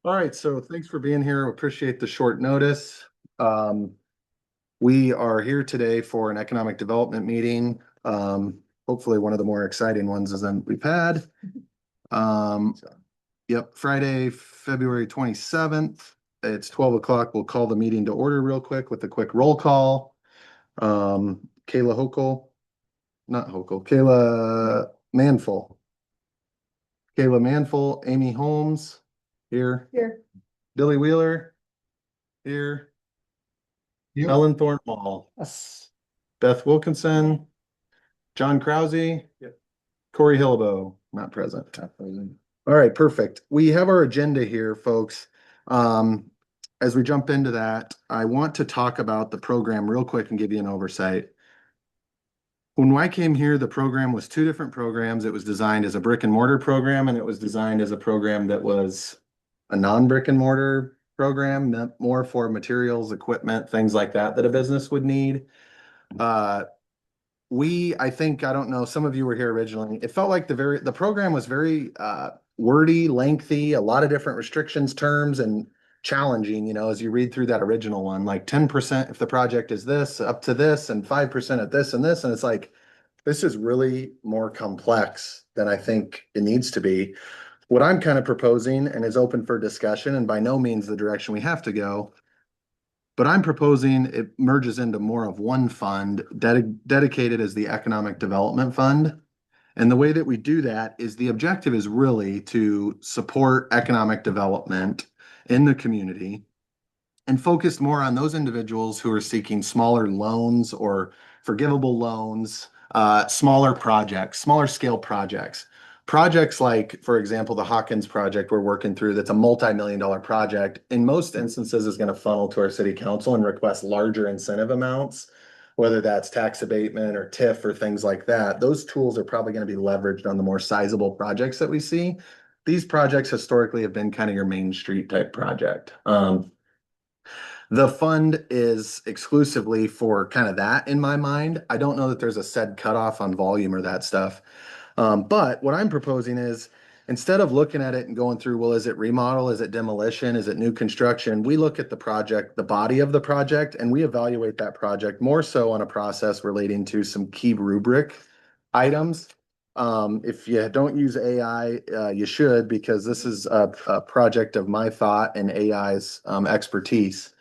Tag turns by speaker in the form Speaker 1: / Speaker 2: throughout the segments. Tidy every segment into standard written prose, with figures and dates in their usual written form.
Speaker 1: All right, so thanks for being here. Appreciate the short notice. We are here today for an economic development meeting. Hopefully one of the more exciting ones than we've had. Yep, Friday, February 27th. It's 12 o'clock. We'll call the meeting to order real quick with a quick roll call. Kayla Hokel, not Hokel, Kayla Manful. Kayla Manful, Amy Holmes, here.
Speaker 2: Here.
Speaker 1: Billy Wheeler, here.
Speaker 3: Yep.
Speaker 1: Ellen Thornwall,
Speaker 2: Yes.
Speaker 1: Beth Wilkinson, John Krause, Corey Hillebo, not present. All right, perfect. We have our agenda here, folks. As we jump into that, I want to talk about the program real quick and give you an oversight. When I came here, the program was two different programs. It was designed as a brick and mortar program, and it was designed as a program that was a non-brick and mortar program, meant more for materials, equipment, things like that, that a business would need. I think, I don't know, some of you were here originally. It felt like the program was very wordy, lengthy, a lot of different restrictions, terms, and challenging, as you read through that original one, like 10% if the project is this, up to this, and 5% at this and this. And it's like, this is really more complex than I think it needs to be. What I'm kind of proposing and is open for discussion, and by no means the direction we have to go, but I'm proposing it merges into more of one fund dedicated as the Economic Development Fund. And the way that we do that is the objective is really to support economic development in the community and focus more on those individuals who are seeking smaller loans or forgivable loans, smaller projects, smaller scale projects. Projects like, for example, the Hawkins project we're working through, that's a multi-million-dollar project, in most instances is going to funnel to our city council and request larger incentive amounts, whether that's tax abatement or TIF or things like that. Those tools are probably going to be leveraged on the more sizable projects that we see. These projects historically have been kind of your Main Street type project. The fund is exclusively for kind of that in my mind. I don't know that there's a set cutoff on volume or that stuff. But what I'm proposing is instead of looking at it and going through, well, is it remodel? Is it demolition? Is it new construction? We look at the project, the body of the project, and we evaluate that project more so on a process relating to some key rubric items. If you don't use AI, you should, because this is a project of my thought and AI's expertise.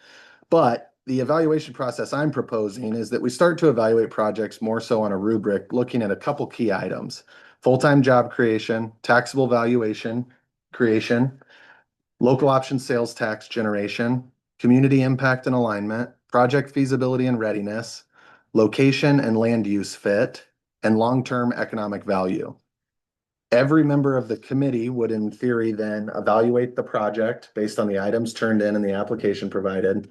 Speaker 1: But the evaluation process I'm proposing is that we start to evaluate projects more so on a rubric, looking at a couple key items: full-time job creation, taxable valuation creation, local option sales tax generation, community impact and alignment, project feasibility and readiness, location and land use fit, and long-term economic value. Every member of the committee would, in theory, then evaluate the project based on the items turned in and the application provided.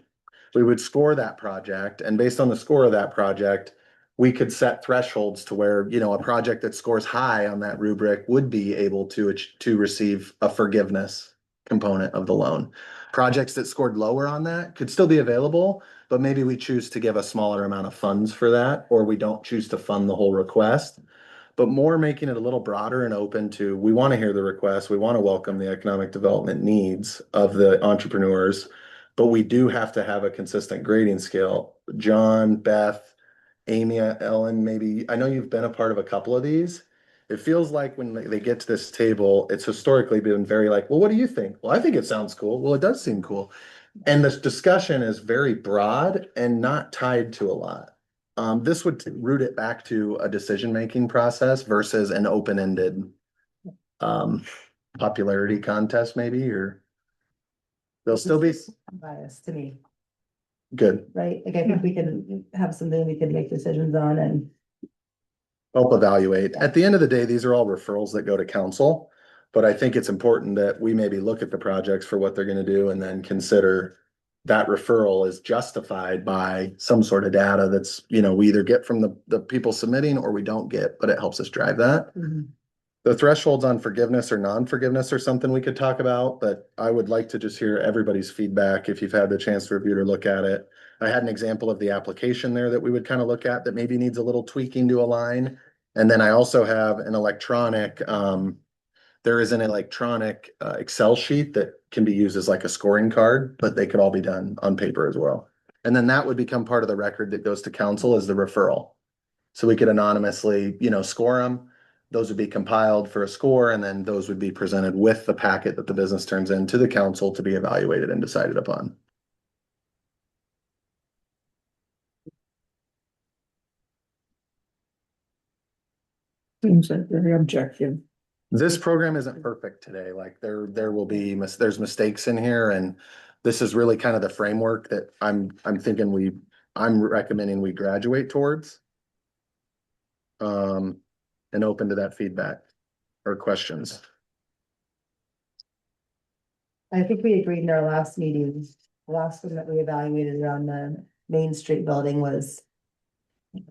Speaker 1: We would score that project, and based on the score of that project, we could set thresholds to where, a project that scores high on that rubric would be able to receive a forgiveness component of the loan. Projects that scored lower on that could still be available, but maybe we choose to give a smaller amount of funds for that, or we don't choose to fund the whole request. But more making it a little broader and open to, we want to hear the request, we want to welcome the economic development needs of the entrepreneurs, but we do have to have a consistent grading scale. John, Beth, Amy, Ellen, maybe, I know you've been a part of a couple of these. It feels like when they get to this table, it's historically been very like, well, what do you think? Well, I think it sounds cool. Well, it does seem cool. And this discussion is very broad and not tied to a lot. This would root it back to a decision-making process versus an open-ended popularity contest, maybe, or there'll still be
Speaker 2: Bias to me,
Speaker 1: good.
Speaker 2: right? Like, I think we can have something we can make decisions on and.
Speaker 1: Help evaluate. At the end of the day, these are all referrals that go to council, but I think it's important that we maybe look at the projects for what they're going to do and then consider that referral is justified by some sort of data that's, we either get from the people submitting or we don't get, but it helps us drive that. The thresholds on forgiveness or non-forgiveness are something we could talk about, but I would like to just hear everybody's feedback if you've had the chance to review or look at it. I had an example of the application there that we would kind of look at that maybe needs a little tweaking to align. And then I also have an electronic There is an electronic Excel sheet that can be used as like a scoring card, but they could all be done on paper as well. And then that would become part of the record that goes to council as the referral. So we could anonymously, score them. Those would be compiled for a score, and then those would be presented with the packet that the business turns in to the council to be evaluated and decided upon.
Speaker 2: Seems like very objective.
Speaker 1: This program isn't perfect today. Like there will be, there's mistakes in here, and this is really kind of the framework that I'm thinking I'm recommending we graduate towards. And open to that feedback or questions.
Speaker 2: I think we agreed in our last meeting, the last one that we evaluated around the Main Street building was.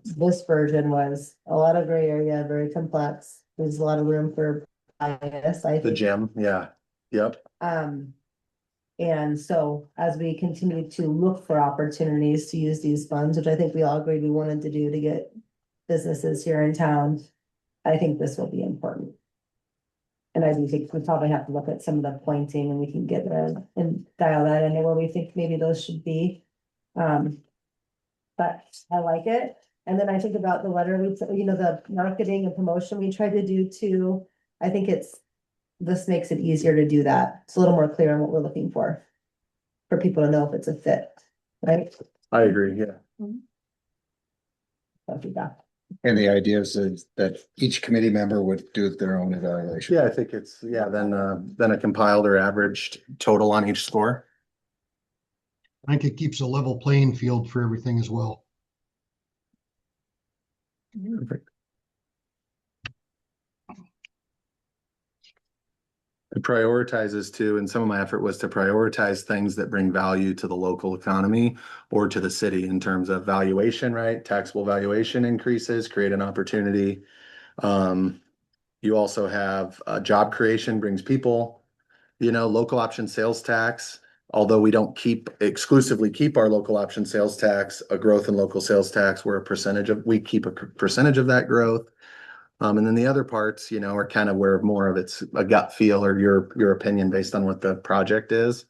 Speaker 2: This version was a lot of gray area, very complex. There's a lot of room for bias, I
Speaker 1: The
Speaker 2: think.
Speaker 1: gym, yeah, yep.
Speaker 2: And so as we continue to look for opportunities to use these funds, which I think we all agreed we wanted to do to get businesses here in town, I think this will be important. And I do think we probably have to look at some of the pointing, and we can get there and dial that in where we think maybe those should be. But I like it. And then I think about the letter, the marketing and promotion we tried to do too. I think this makes it easier to do that. It's a little more clear on what we're looking for people to know if it's a fit, right?
Speaker 1: I agree, yeah.
Speaker 2: So feedback.
Speaker 3: And the idea is that each committee member would do their own evaluation.
Speaker 1: Yeah, I think it's, then a compiled or averaged total on each score.
Speaker 4: I think it keeps a level playing field for everything as well.
Speaker 1: Perfect. It prioritizes too, and some of my effort was to prioritize things that bring value to the local economy or to the city in terms of valuation, right? Taxable valuation increases, create an opportunity. You also have job creation brings people, local option sales tax. Although we don't exclusively keep our local option sales tax, a growth in local sales tax, we keep a percentage of that growth. And then the other parts, are kind of where more of it's a gut feel or your opinion based on what the project is.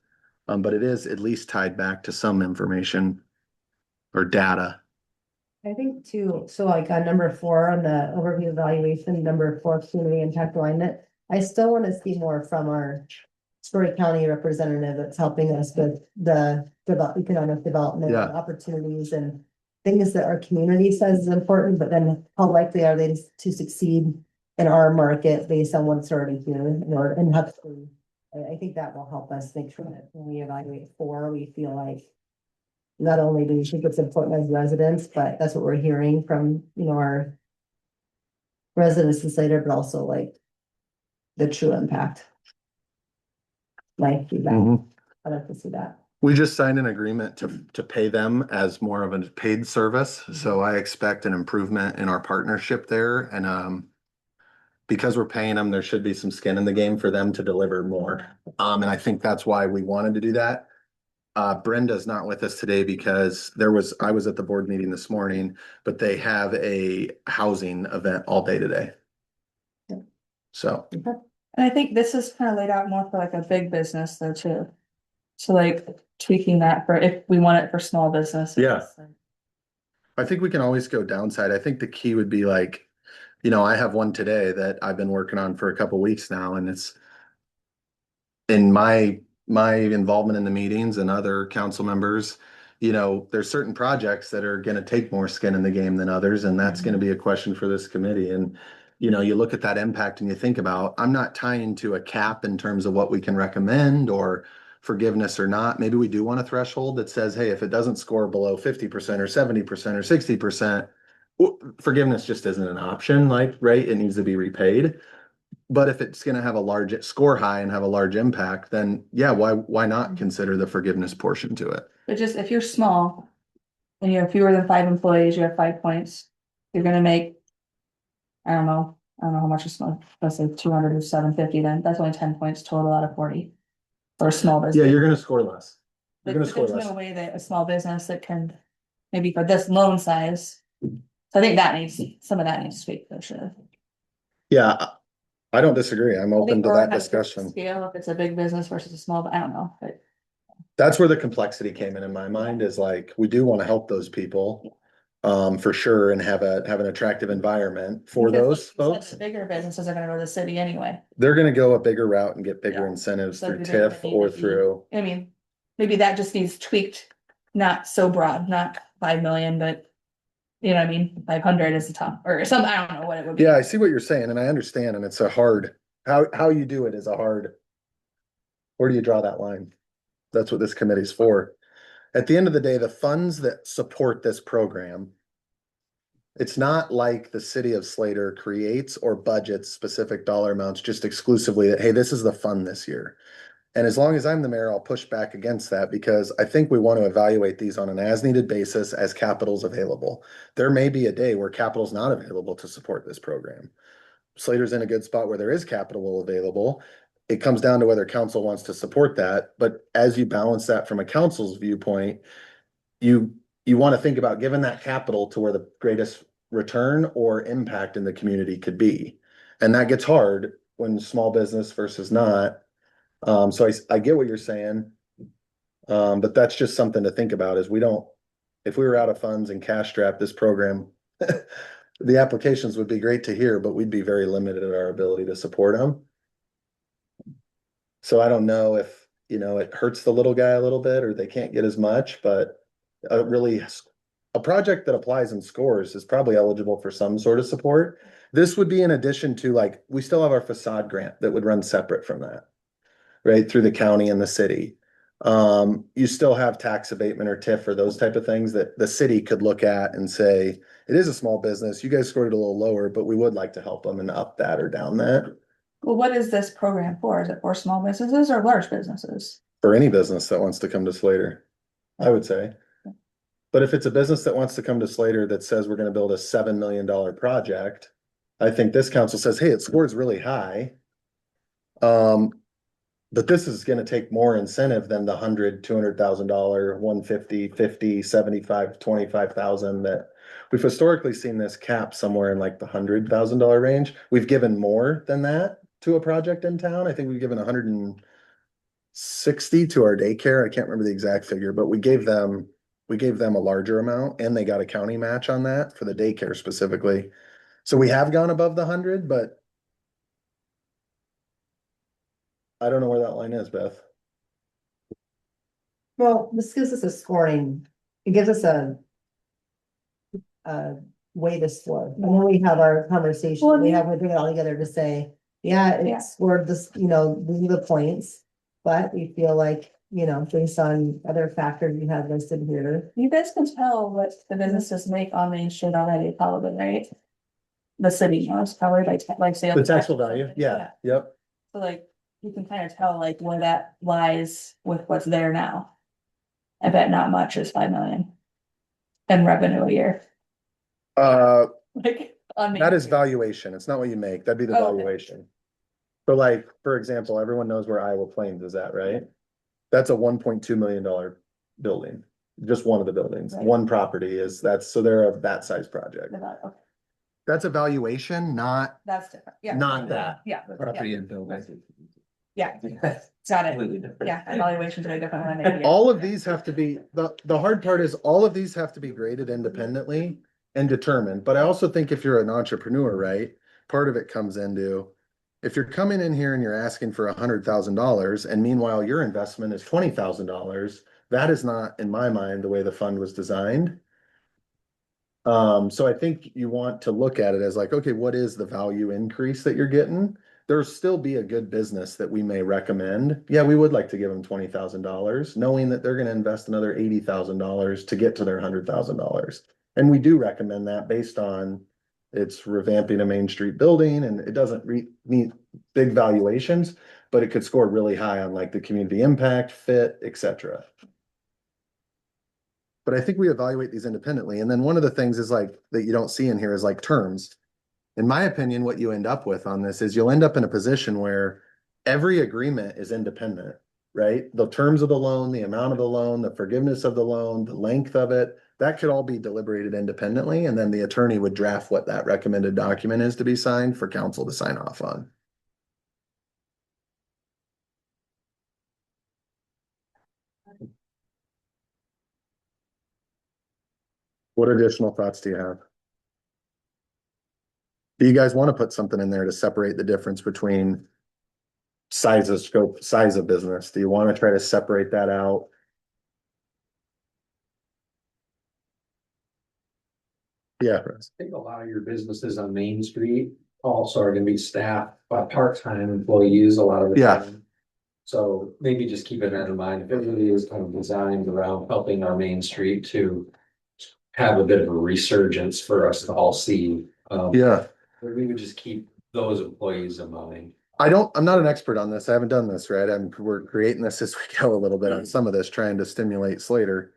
Speaker 1: But it is at least tied back to some information or data.
Speaker 2: I think too, so like on number 4 on the overview evaluation, number 4, community impact alignment, I still want to see more from our Story County representative that's helping us with the economic development
Speaker 1: Yeah.
Speaker 2: opportunities and things that our community says is important, but then how likely are they to succeed in our market based on what's already here or in Huxley? I think that will help us make sure that when we evaluate 4, we feel like not only do we think it's important as residents, but that's what we're hearing from, our residents and later, but also like the true impact. Like feedback. I'd like to see that.
Speaker 1: We just signed an agreement to pay them as more of a paid service. So I expect an improvement in our partnership there. And because we're paying them, there should be some skin in the game for them to deliver more. And I think that's why we wanted to do that. Brenda's not with us today because I was at the board meeting this morning, but they have a housing event all day today.
Speaker 2: Yeah.
Speaker 1: So.
Speaker 5: And I think this is kind of laid out more for like a big business though too. So like tweaking that for if we want it for small business.
Speaker 1: Yeah. I think we can always go downside. I think the key would be like, I have one today that I've been working on for a couple weeks now, and it's in my involvement in the meetings and other council members, there's certain projects that are going to take more skin in the game than others. And that's going to be a question for this committee. And, you look at that impact and you think about, I'm not tying to a cap in terms of what we can recommend or forgiveness or not. Maybe we do want a threshold that says, hey, if it doesn't score below 50% or 70% or 60%, forgiveness just isn't an option, right? It needs to be repaid. But if it's going to have a large score high and have a large impact, then yeah, why not consider the forgiveness portion to it?
Speaker 5: But just if you're small and you have fewer than 5 employees, you have 5 points, you're gonna make, I don't know how much is small, let's say 200 or 750, then that's only 10 points total out of 40 for a small business.
Speaker 1: Yeah, you're going to score less. You're
Speaker 5: But
Speaker 1: going to score
Speaker 5: there's
Speaker 1: less.
Speaker 5: no way that a small business that can, maybe for this loan size. So I think some of that needs to speak for sure.
Speaker 1: Yeah. I don't disagree. I'm
Speaker 5: I
Speaker 1: open
Speaker 5: think
Speaker 1: to
Speaker 5: or
Speaker 1: that
Speaker 5: has different
Speaker 1: discussion.
Speaker 5: Scale, if it's a big business versus a small, but I don't know, but.
Speaker 1: That's where the complexity came in my mind is like, we do want to help those people. For sure, and have an attractive environment for
Speaker 5: Because
Speaker 1: those
Speaker 5: like you said,
Speaker 1: folks.
Speaker 5: the bigger businesses are gonna go to the city anyway.
Speaker 1: They're gonna go a bigger route and get bigger
Speaker 5: Yeah.
Speaker 1: incentives
Speaker 5: So
Speaker 1: through
Speaker 5: do they really
Speaker 1: TIF
Speaker 5: need
Speaker 1: or
Speaker 5: to be-
Speaker 1: through.
Speaker 5: I mean, maybe that just needs tweaked, not so broad, not 5 million, but. You know what I mean, 500 is the top, or some, I don't know what it would be.
Speaker 1: Yeah, I see what you're saying, and I understand, and it's a hard, how you do it is a hard. Where do you draw that line? That's what this committee's for. At the end of the day, the funds that support this program. It's not like the city of Slater creates or budgets specific dollar amounts just exclusively that, hey, this is the fund this year. And as long as I'm the mayor, I'll push back against that because I think we want to evaluate these on an as needed basis as capital's available. There may be a day where capital's not available to support this program. Slater's in a good spot where there is capital available. It comes down to whether council wants to support that. But as you balance that from a council's viewpoint, you want to think about giving that capital to where the greatest return or impact in the community could be. And that gets hard when small business versus not. So I get what you're saying. But that's just something to think about is if we were out of funds and cash strapped this program, the applications would be great to hear, but we'd be very limited in our ability to support them. So I don't know if, it hurts the little guy a little bit or they can't get as much, but a project that applies and scores is probably eligible for some sort of support. This would be in addition to like, we still have our facade grant that would run separate from that. Right, through the county and the city. You still have tax abatement or TIF or those type of things that the city could look at and say, it is a small business, you guys scored it a little lower, but we would like to help them and up that or down that.
Speaker 5: Well, what is this program for? Is it for small businesses or large businesses?
Speaker 1: For any business that wants to come to Slater, I would say. But if it's a business that wants to come to Slater that says we're gonna build a $7 million project, I think this council says, hey, it scores really high. But this is gonna take more incentive than the $100,000, $200,000, 150, 50, 75, 25,000 that. We've historically seen this cap somewhere in like the $100,000 range. We've given more than that to a project in town. I think we've given 160 to our daycare. I can't remember the exact figure, but we gave them a larger amount and they got a county match on that for the daycare specifically. So we have gone above the 100, but I don't know where that line is, Beth.
Speaker 2: Well, this gives us a scoring, it gives us a way to score. And then we have our conversation,
Speaker 5: Well,
Speaker 2: we bring it all together to say, yeah,
Speaker 5: Yeah.
Speaker 2: it scored this, these are the points. But we feel like, based on other factors you have listed here.
Speaker 5: You guys can tell what the businesses make on Main Street already, probably, right? The city knows probably like sales.
Speaker 1: The taxable value, yeah, yep.
Speaker 5: So like, you can kind of tell like where that lies with what's there now. I bet not much is 5 million. In revenue a year, like. On Main
Speaker 1: That is
Speaker 5: Street.
Speaker 1: valuation. It's not what you make. That'd be the
Speaker 5: Oh, okay.
Speaker 1: valuation. But like, for example, everyone knows where Iowa Plains is at, right? That's a $1.2 million building. Just one of the buildings,
Speaker 5: Right.
Speaker 1: one property so they're a that size project.
Speaker 5: Okay,
Speaker 1: That's a valuation, not,
Speaker 5: that's different, yeah.
Speaker 1: not that.
Speaker 5: Yeah.
Speaker 3: Property and building.
Speaker 5: Yeah, got it, yeah, evaluations are different. than
Speaker 1: All of these have to be, the hard part is all of these have to be graded independently and determined. But I also think if you're an entrepreneur, right, part of it comes into, if you're coming in here and you're asking for $100,000 and meanwhile your investment is $20,000, that is not, in my mind, the way the fund was designed. So I think you want to look at it as like, okay, what is the value increase that you're getting? There'll still be a good business that we may recommend. Yeah, we would like to give them $20,000, knowing that they're gonna invest another $80,000 to get to their $100,000. And we do recommend that based on it's revamping a Main Street building and it doesn't meet big valuations, but it could score really high on like the community impact, fit, etc. But I think we evaluate these independently. And then one of the things is like that you don't see in here is like terms. In my opinion, what you end up with on this is you'll end up in a position where every agreement is independent, right? The terms of the loan, the amount of the loan, the forgiveness of the loan, the length of it, that could all be deliberated independently. And then the attorney would draft what that recommended document is to be signed for council to sign off on. What additional thoughts do you have? Do you guys want to put something in there to separate the difference between size of scope, size of business? Do you want to try to separate that out? Yeah, Chris.
Speaker 6: I think a lot of your businesses on Main Street also are gonna be staffed by part-time employees a lot of the
Speaker 1: Yeah.
Speaker 6: time. So maybe just keeping that in mind, if it really is kind of designed around helping our Main Street to have a bit of a resurgence for us to all see.
Speaker 1: Yeah,
Speaker 6: We would just keep those employees in mind.
Speaker 1: I'm not an expert on this. I haven't done this, right? We're creating this as we go a little bit on some of this, trying to stimulate Slater.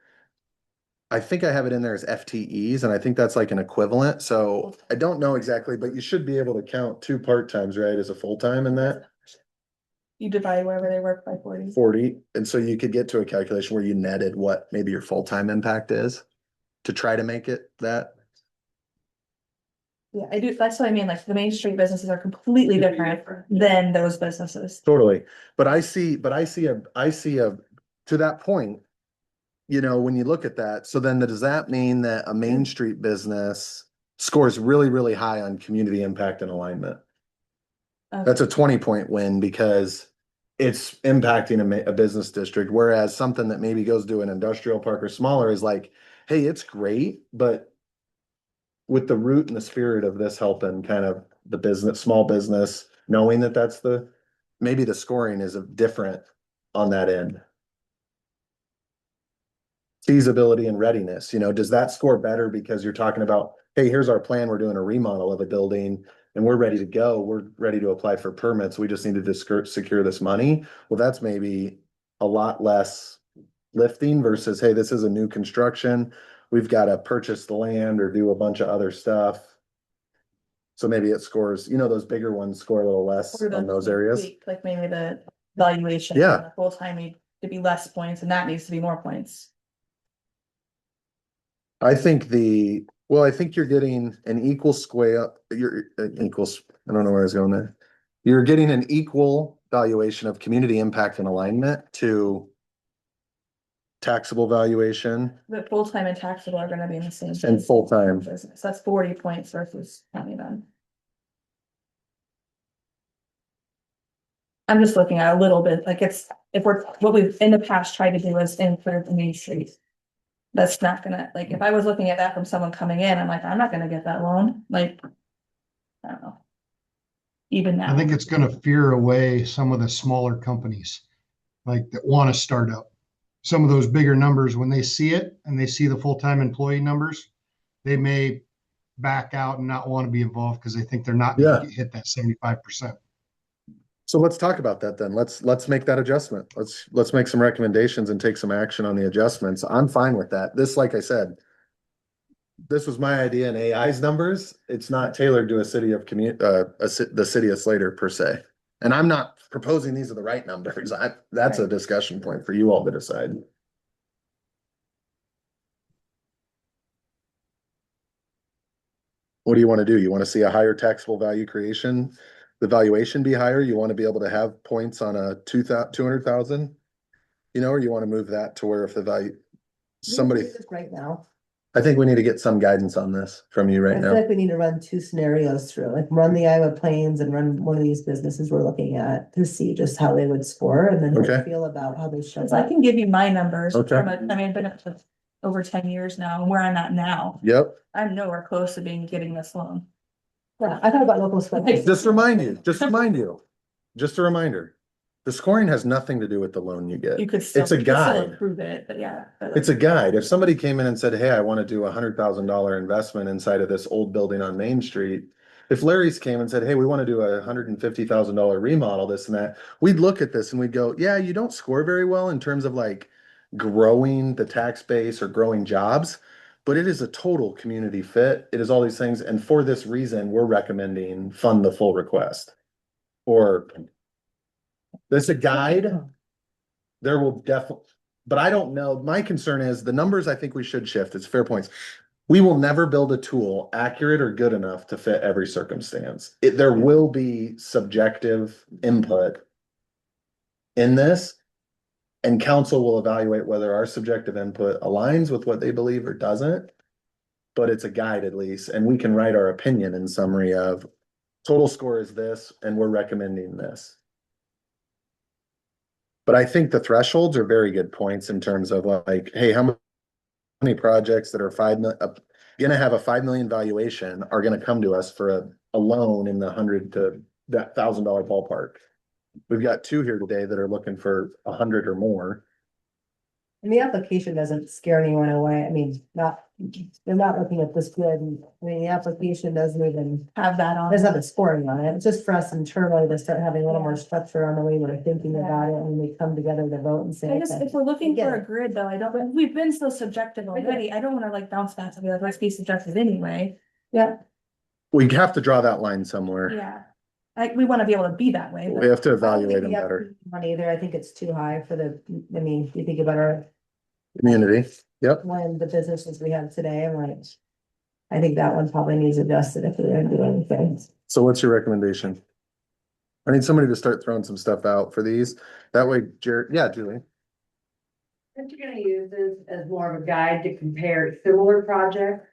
Speaker 1: I think I have it in there as FTEs, and I think that's like an equivalent, so I don't know exactly, but you should be able to count two part-times, right, as a full-time in that
Speaker 5: You divide wherever they work by 40.
Speaker 1: 40, and so you could get to a calculation where you netted what maybe your full-time impact is to try to make it that.
Speaker 5: Yeah, I do, that's what I mean, like the Main Street businesses are completely different than those businesses.
Speaker 1: Totally, but I see a, to that point. You know, when you look at that, so then does that mean that a Main Street business scores really, really high on community impact and alignment? That's a 20-point win because it's impacting a business district, whereas something that maybe goes to an industrial park or smaller is like, hey, it's great, but with the root and the spirit of this helping kind of the business, small business, knowing that that's maybe the scoring is different on that end. Feasibility and readiness, you know, does that score better because you're talking about, hey, here's our plan, we're doing a remodel of a building and we're ready to go, we're ready to apply for permits, we just need to secure this money. Well, that's maybe a lot less lifting versus, hey, this is a new construction, we've got to purchase the land or do a bunch of other stuff. So maybe it scores, you know, those bigger ones score a little less
Speaker 5: Or
Speaker 1: on those
Speaker 5: the
Speaker 1: areas.
Speaker 5: tweak, like maybe the valuation.
Speaker 1: Yeah.
Speaker 5: Full time need to be less points and that needs to be more points.
Speaker 1: I think I think you're getting an equal square, you're equals, I don't know where I was going there. You're getting an equal valuation of community impact and alignment to taxable valuation
Speaker 5: The full time and taxable are gonna be in the same.
Speaker 1: and full-time.
Speaker 5: Business, that's 40 points versus 20 then. I'm just looking at a little bit, like if what we've in the past tried to do is improve the Main Street. That's not gonna, like, if I was looking at that from someone coming in, I'm like, I'm not gonna get that loan, like. I don't know. Even now.
Speaker 4: I think it's gonna fear away some of the smaller companies, like that want to start up. Some of those bigger numbers, when they see it and they see the full-time employee numbers, they may back out and not want to be involved because they think they're not gonna hit that 75%.
Speaker 1: So let's talk about that then. Let's make that adjustment. Let's make some recommendations and take some action on the adjustments. I'm fine with that. This, like I said, this was my idea in AI's numbers. It's not tailored to a city of the city of Slater per se. And I'm not proposing these are the right numbers. That's a discussion point for you all to decide. What do you want to do? You want to see a higher taxable value creation? The valuation be higher? You want to be able to have points on a 200,000? You know, or you want to move that to where if the value, somebody,
Speaker 2: Right now,
Speaker 1: I think we need to get some guidance on this from you
Speaker 2: I
Speaker 1: right
Speaker 2: feel
Speaker 1: now.
Speaker 2: like we need to run two scenarios through, like run the Iowa Plains and run one of these businesses we're looking at to see just how they would score and then how
Speaker 1: Okay.
Speaker 2: they feel about how they show
Speaker 5: So I
Speaker 2: up.
Speaker 5: can give you my numbers
Speaker 1: Okay.
Speaker 5: from I mean, I've been up to over 10 years now and where I'm at now,
Speaker 1: Yep.
Speaker 5: I'm nowhere close to getting this loan.
Speaker 2: Yeah, I thought about local spend.
Speaker 1: Just remind you, just a reminder. The scoring has nothing to do with the loan you get.
Speaker 5: You could still.
Speaker 1: It's a
Speaker 5: you could still
Speaker 1: guide.
Speaker 5: Improve it, but yeah. but-
Speaker 1: It's a guide. If somebody came in and said, hey, I want to do $100,000 investment inside of this old building on Main Street. If Larry's came and said, hey, we want to do $150,000 remodel, this and that, we'd look at this and we'd go, yeah, you don't score very well in terms of like growing the tax base or growing jobs, but it is a total community fit. It is all these things. And for this reason, we're recommending fund the full request. Or there's a guide. There will definitely, but I don't know. My concern is the numbers I think we should shift. It's fair points. We will never build a tool accurate or good enough to fit every circumstance. There will be subjective input in this. And council will evaluate whether our subjective input aligns with what they believe or doesn't. But it's a guide at least, and we can write our opinion in summary of total score is this, and we're recommending this. But I think the thresholds are very good points in terms of like, hey, how many projects that are gonna have a 5 million valuation are gonna come to us for a loan in the $100 to that $1,000 ballpark. We've got two here today that are looking for 100 or more.
Speaker 2: And the application doesn't scare anyone away. I mean, they're not looking at this good. I mean, the application doesn't even,
Speaker 5: Have that on.
Speaker 2: doesn't have the scoring on it. It's just for us internally to start having a little more structure on the way we're thinking about it and we come together to vote and say.
Speaker 5: I just,
Speaker 2: okay.
Speaker 5: if we're looking
Speaker 2: Get
Speaker 5: for a
Speaker 2: it.
Speaker 5: grid though, we've been so subjective already. I don't wanna like bounce back and be like, let's be subjective anyway. Yeah,
Speaker 1: We have to draw that line somewhere.
Speaker 5: yeah. Like, we wanna be able to be that way.
Speaker 1: We
Speaker 5: but-
Speaker 1: have to
Speaker 2: I don't think
Speaker 1: evaluate them
Speaker 2: we have
Speaker 1: better.
Speaker 2: Money either. I think it's too high for I mean, you think about our,
Speaker 1: Community, yep.
Speaker 2: when the businesses we have today, I'm like. I think that one probably needs adjusted if we're gonna do anything.
Speaker 1: So what's your recommendation? I need somebody to start throwing some stuff out for these. That way, Jared, yeah, Julie.
Speaker 7: Aren't you gonna use this as more of a guide to compare similar projects?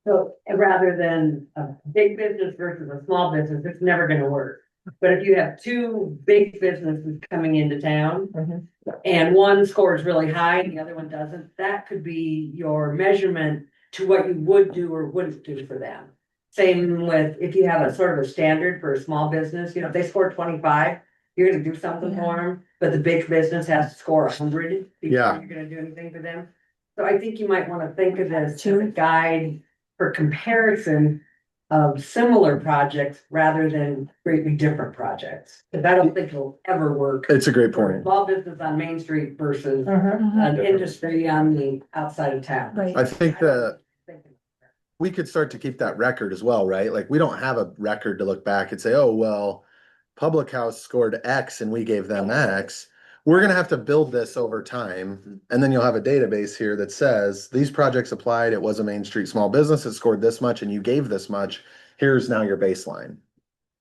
Speaker 7: So rather than a big business versus a small business, it's never gonna work. But if you have two big businesses coming into town
Speaker 2: Mhm.
Speaker 7: and one scores really high and the other one doesn't, that could be your measurement to what you would do or wouldn't do for them. Same with if you have a sort of a standard for a small business, you know, if they score 25, you're gonna do something for them, but the big business has to score 100
Speaker 1: Yeah.
Speaker 7: before you're gonna do anything for them. So I think you might wanna think of this as a guide for comparison of similar projects rather than greatly different projects. Cause I don't think it'll ever work
Speaker 1: It's a great
Speaker 7: for a
Speaker 1: point.
Speaker 7: small business on Main Street versus
Speaker 5: Mhm.
Speaker 7: an industry on the outside of town.
Speaker 5: Right.
Speaker 1: I think we could start to keep that record as well, right? Like, we don't have a record to look back and say, oh, well, Public House scored X and we gave them X. We're gonna have to build this over time, and then you'll have a database here that says, these projects applied, it was a Main Street small business, it scored this much and you gave this much. Here's now your baseline.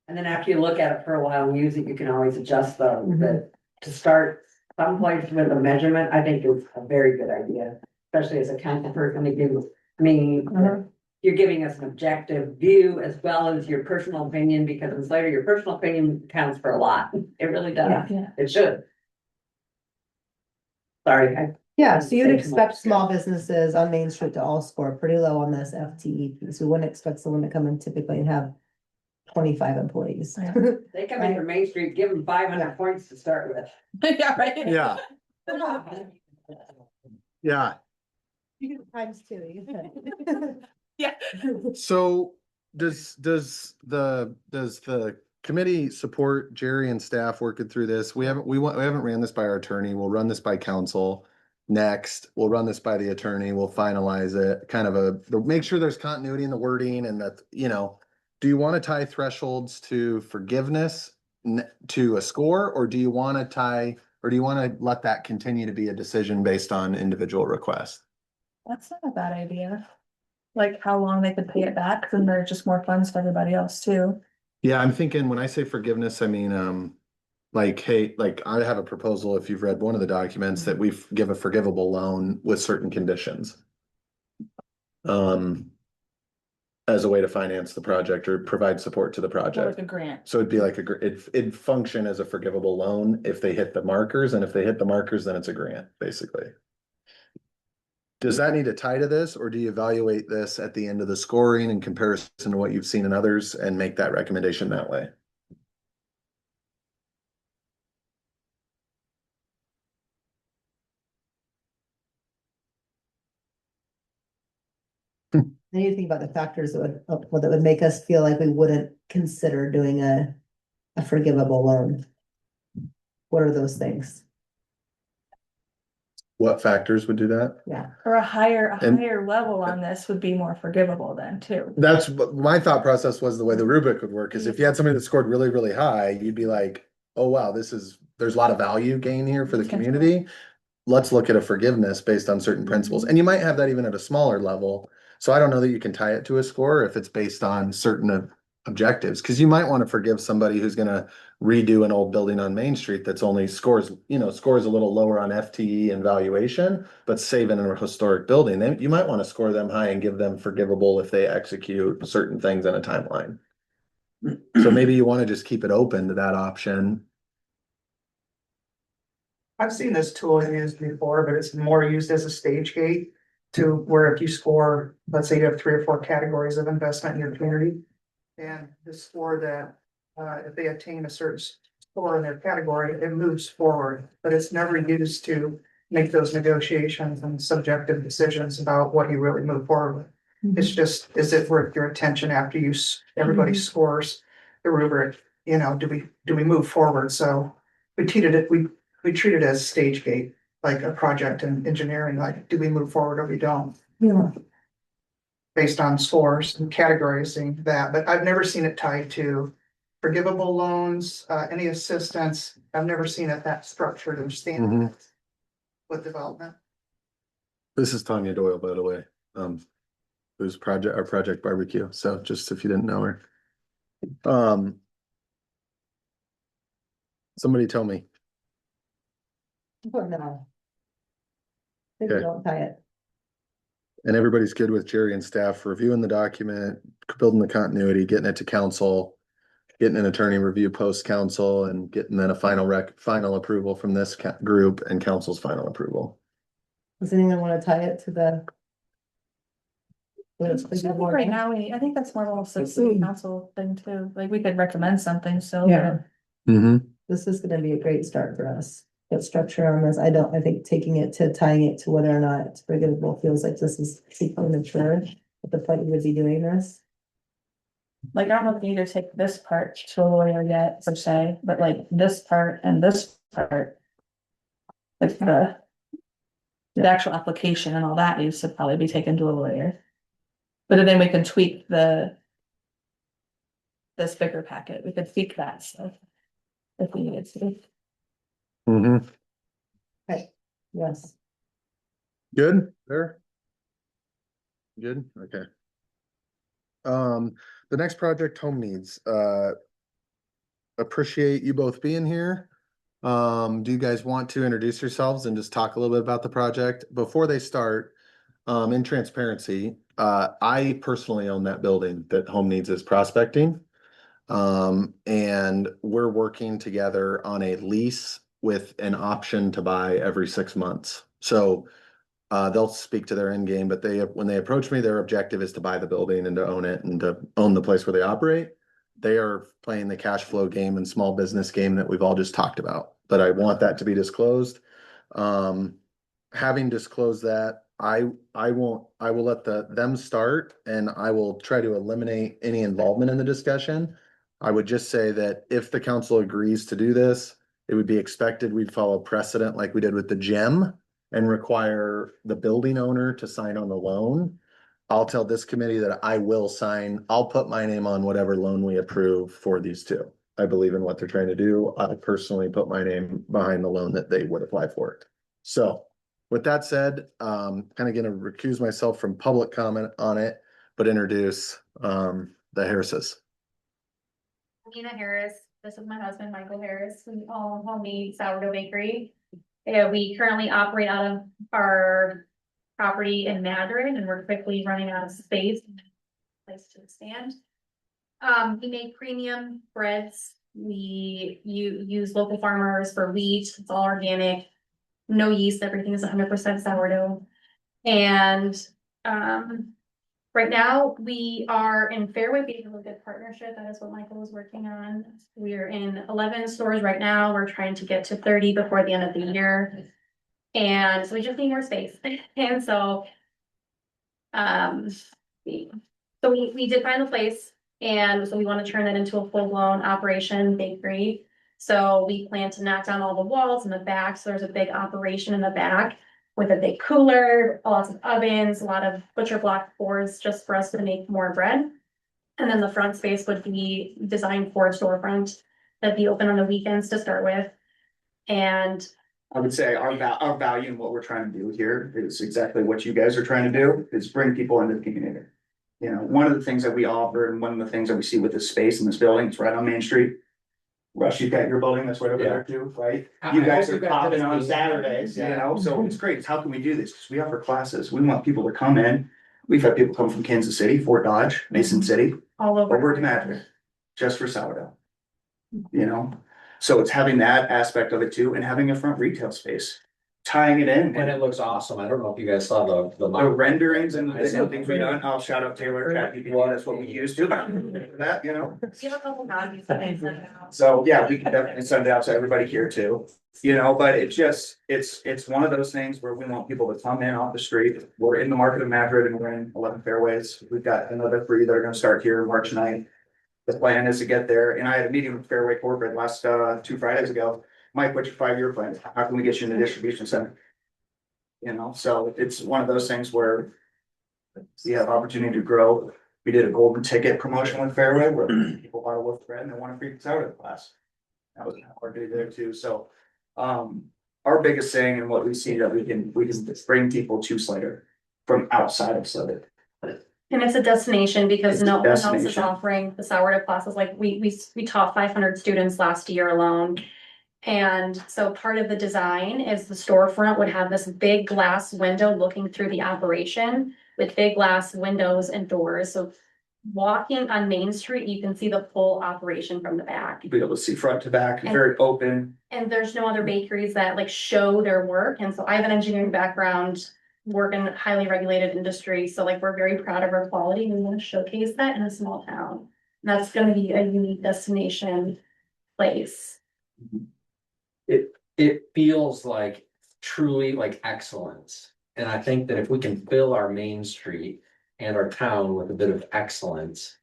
Speaker 7: And then after you look at it for a while and use it, you can always adjust
Speaker 2: Mhm.
Speaker 7: to start someplace with a measurement, I think is a very good idea. Especially as a council person,
Speaker 2: Mhm.
Speaker 7: you're giving us an objective view as well as your personal opinion, because later your personal opinion counts for a lot. It really does.
Speaker 5: Yeah.
Speaker 7: It should. Sorry,
Speaker 2: Yeah, so you'd
Speaker 7: Say
Speaker 2: expect
Speaker 7: tomorrow.
Speaker 2: small businesses on Main Street to all score pretty low on this FTE piece. We wouldn't expect someone to come in typically and have 25 employees.
Speaker 5: Right.
Speaker 7: they come in from Main Street, give them 500 points to start with.
Speaker 5: Yeah, right.
Speaker 1: Yeah, yeah.
Speaker 2: You get times two.
Speaker 5: Yeah.
Speaker 1: So does the committee support Jerry and staff working through this? We haven't ran this by our attorney. We'll run this by council. Next, we'll run this by the attorney. We'll finalize it, kind of make sure there's continuity in the wording and that, do you want to tie thresholds to forgiveness to a score, or do you want to let that continue to be a decision based on individual requests?
Speaker 5: That's not a bad idea. Like how long they could pay it back, then there's just more funds for everybody else too.
Speaker 1: Yeah, I'm thinking when I say forgiveness, I mean, like, hey, like I have a proposal, if you've read one of the documents, that we give a forgivable loan with certain conditions. As a way to finance the project or provide support to the
Speaker 5: Or like
Speaker 1: project.
Speaker 5: a grant.
Speaker 1: So it'd be like it'd function as a forgivable loan if they hit the markers, and if they hit the markers, then it's a grant, basically. Does that need to tie to this, or do you evaluate this at the end of the scoring in comparison to what you've seen in others and make that recommendation that way?
Speaker 2: Then you think about the factors that would make us feel like we wouldn't consider doing a forgivable loan. What are those things?
Speaker 1: What factors would do that?
Speaker 2: Yeah,
Speaker 5: Or a higher
Speaker 1: And-
Speaker 5: level on this would be more forgivable then too.
Speaker 1: That's what my thought process was. The way the rubric would work is if you had somebody that scored really, really high, you'd be like, oh, wow, there's a lot of value gain here for the community. Let's look at a forgiveness based on certain principles. And you might have that even at a smaller level. So I don't know that you can tie it to a score if it's based on certain objectives, because you might want to forgive somebody who's gonna redo an old building on Main Street that's only scores a little lower on FTE and valuation, but saving a historic building. Then you might want to score them high and give them forgivable if they execute certain things in a timeline. So maybe you want to just keep it open to that option.
Speaker 8: I've seen this tool used before, but it's more used as a stage gate to where if you score, let's say you have 3 or 4 categories of investment in your community. And the score that, if they attain a certain score in their category, it moves forward, but it's never used to make those negotiations and subjective decisions about what you really move forward with. It's just, is it worth your attention after everybody scores the rubric, do we move forward? So we treated it, we treat it as stage gate, like a project in engineering, like, do we move forward or we don't?
Speaker 2: Yeah.
Speaker 8: Based on scores and categorizing that, but I've never seen it tied to forgivable loans, any assistance. I've never seen it that structured or standard with development.
Speaker 1: This is Tanya Doyle, by the way, who's our project barbecue. So just if you didn't know her. Somebody tell me.
Speaker 2: But no. Maybe
Speaker 1: Okay.
Speaker 2: don't tie it.
Speaker 1: And everybody's good with Jerry and staff reviewing the document, building the continuity, getting it to council, getting an attorney review post council, and getting then a final approval from this group and council's final approval.
Speaker 2: Does anyone want to tie it to the?
Speaker 5: I think right now, I think that's more of a city council thing too, like we could recommend something, so.
Speaker 2: Yeah.
Speaker 1: Mm-hmm.
Speaker 2: This is gonna be a great start for us. Get structure on this. I think tying it to whether or not it's forgivable feels like this is super mature at the point we would be doing this.
Speaker 5: Like, I don't know if you need to take this part to a lawyer yet, per se, but like this part and this part. Like the actual application and all that needs to probably be taken to a lawyer. But then we can tweak this bigger packet, we could tweak that stuff. If we needed to.
Speaker 1: Mm-hmm.
Speaker 2: Yes.
Speaker 1: Good, there. Good, okay. The next project, home needs, appreciate you both being here. Do you guys want to introduce yourselves and just talk a little bit about the project before they start? In transparency, I personally own that building that Home Needs is prospecting. And we're working together on a lease with an option to buy every 6 months. So they'll speak to their end game, but when they approach me, their objective is to buy the building and to own it and to own the place where they operate. They are playing the cash flow game and small business game that we've all just talked about, but I want that to be disclosed. Having disclosed that, I will let them start, and I will try to eliminate any involvement in the discussion. I would just say that if the council agrees to do this, it would be expected we'd follow precedent like we did with the gym and require the building owner to sign on the loan. I'll tell this committee that I will sign, I'll put my name on whatever loan we approve for these two. I believe in what they're trying to do. I personally put my name behind the loan that they would apply for it. So with that said, kind of gonna recuse myself from public comment on it, but introduce the Harrises.
Speaker 9: Nina Harris, this is my husband, Michael Harris, we own Homemade Sourdough Bakery. We currently operate out of our property in Madrid, and we're quickly running out of space. Place to stand. We make premium breads. We use local farmers for wheat. It's all organic, no yeast. Everything is 100% sourdough. And right now we are in Fairway. We have a good partnership. That is what Michael is working on. We're in 11 stores right now. We're trying to get to 30 before the end of the year. And so we just need more space. And so we did find a place, and so we want to turn that into a full-blown operation bakery. So we plan to knock down all the walls in the back. So there's a big operation in the back with a big cooler, lots of ovens, a lot of butcher block boards just for us to make more bread. And then the front space would be designed for a storefront that'd be open on the weekends to start with. And
Speaker 10: I would say our value and what we're trying to do here is exactly what you guys are trying to do, is bring people into the community. You know, one of the things that we offer and one of the things that we see with this space in this building, it's right on Main Street. Rush, you've got your building, that's right over there too, right? You guys are popping on Saturdays, you know, so it's great. It's how can we do this? Because we offer classes. We want people to come in. We've had people come from Kansas City, Fort Dodge, Mason City,
Speaker 9: All over.
Speaker 10: over to Madrid, just for sourdough. You know, so it's having that aspect of it too, and having a front retail space, tying it in.
Speaker 6: And it looks awesome. I don't know if you guys saw the.
Speaker 10: The renderings and the things we done, I'll shout out Taylor, ChatGPT, that's what we use to, that, you know?
Speaker 9: You have a couple copies that I sent out.
Speaker 10: So, yeah, we can definitely send it out to everybody here too, you know, but it just, it's one of those things where we want people to come in off the street. We're in the market of Madrid and we're in 11 Fairways. We've got another 3 that are gonna start here March 9th. The plan is to get there, and I had a meeting with Fairway Corporate last, 2 Fridays ago. Mike, what's your 5-year plan? How can we get you in the distribution center? You know, so it's one of those things where we have opportunity to grow. We did a golden ticket promotion with Fairway where people bought a loaf of bread and they want a free sourdough class. That was our day there too, so, our biggest thing and what we see that we can bring people to Slater from outside of Slater.
Speaker 9: And it's a destination because
Speaker 10: It's a
Speaker 9: no one else is
Speaker 10: destination.
Speaker 9: offering the sourdough classes, like we taught 500 students last year alone. And so part of the design is the storefront would have this big glass window looking through the operation with big glass windows and doors, so. Walking on Main Street, you can see the full operation from the back.
Speaker 10: Be able to see front to back, very open.
Speaker 9: And there's no other bakeries that like show their work, and so I have an engineering background. Work in highly regulated industry, so like we're very proud of our quality, we want to showcase that in a small town. And that's gonna be a unique destination place.
Speaker 6: It feels like truly like excellence. And I think that if we can fill our main street and our town with a bit of excellence.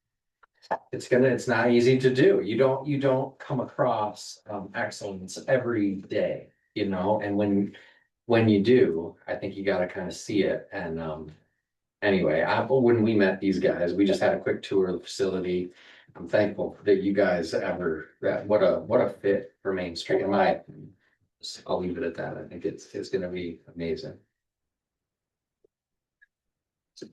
Speaker 6: It's not easy to do. You don't come across excellence every day, you know, and when you do, I think you gotta kind of see it. And anyway, when we met these guys, we just had a quick tour of the facility. I'm thankful that you guys what a fit for Main Street in my opinion. I'll leave it at that. I think it's gonna be amazing.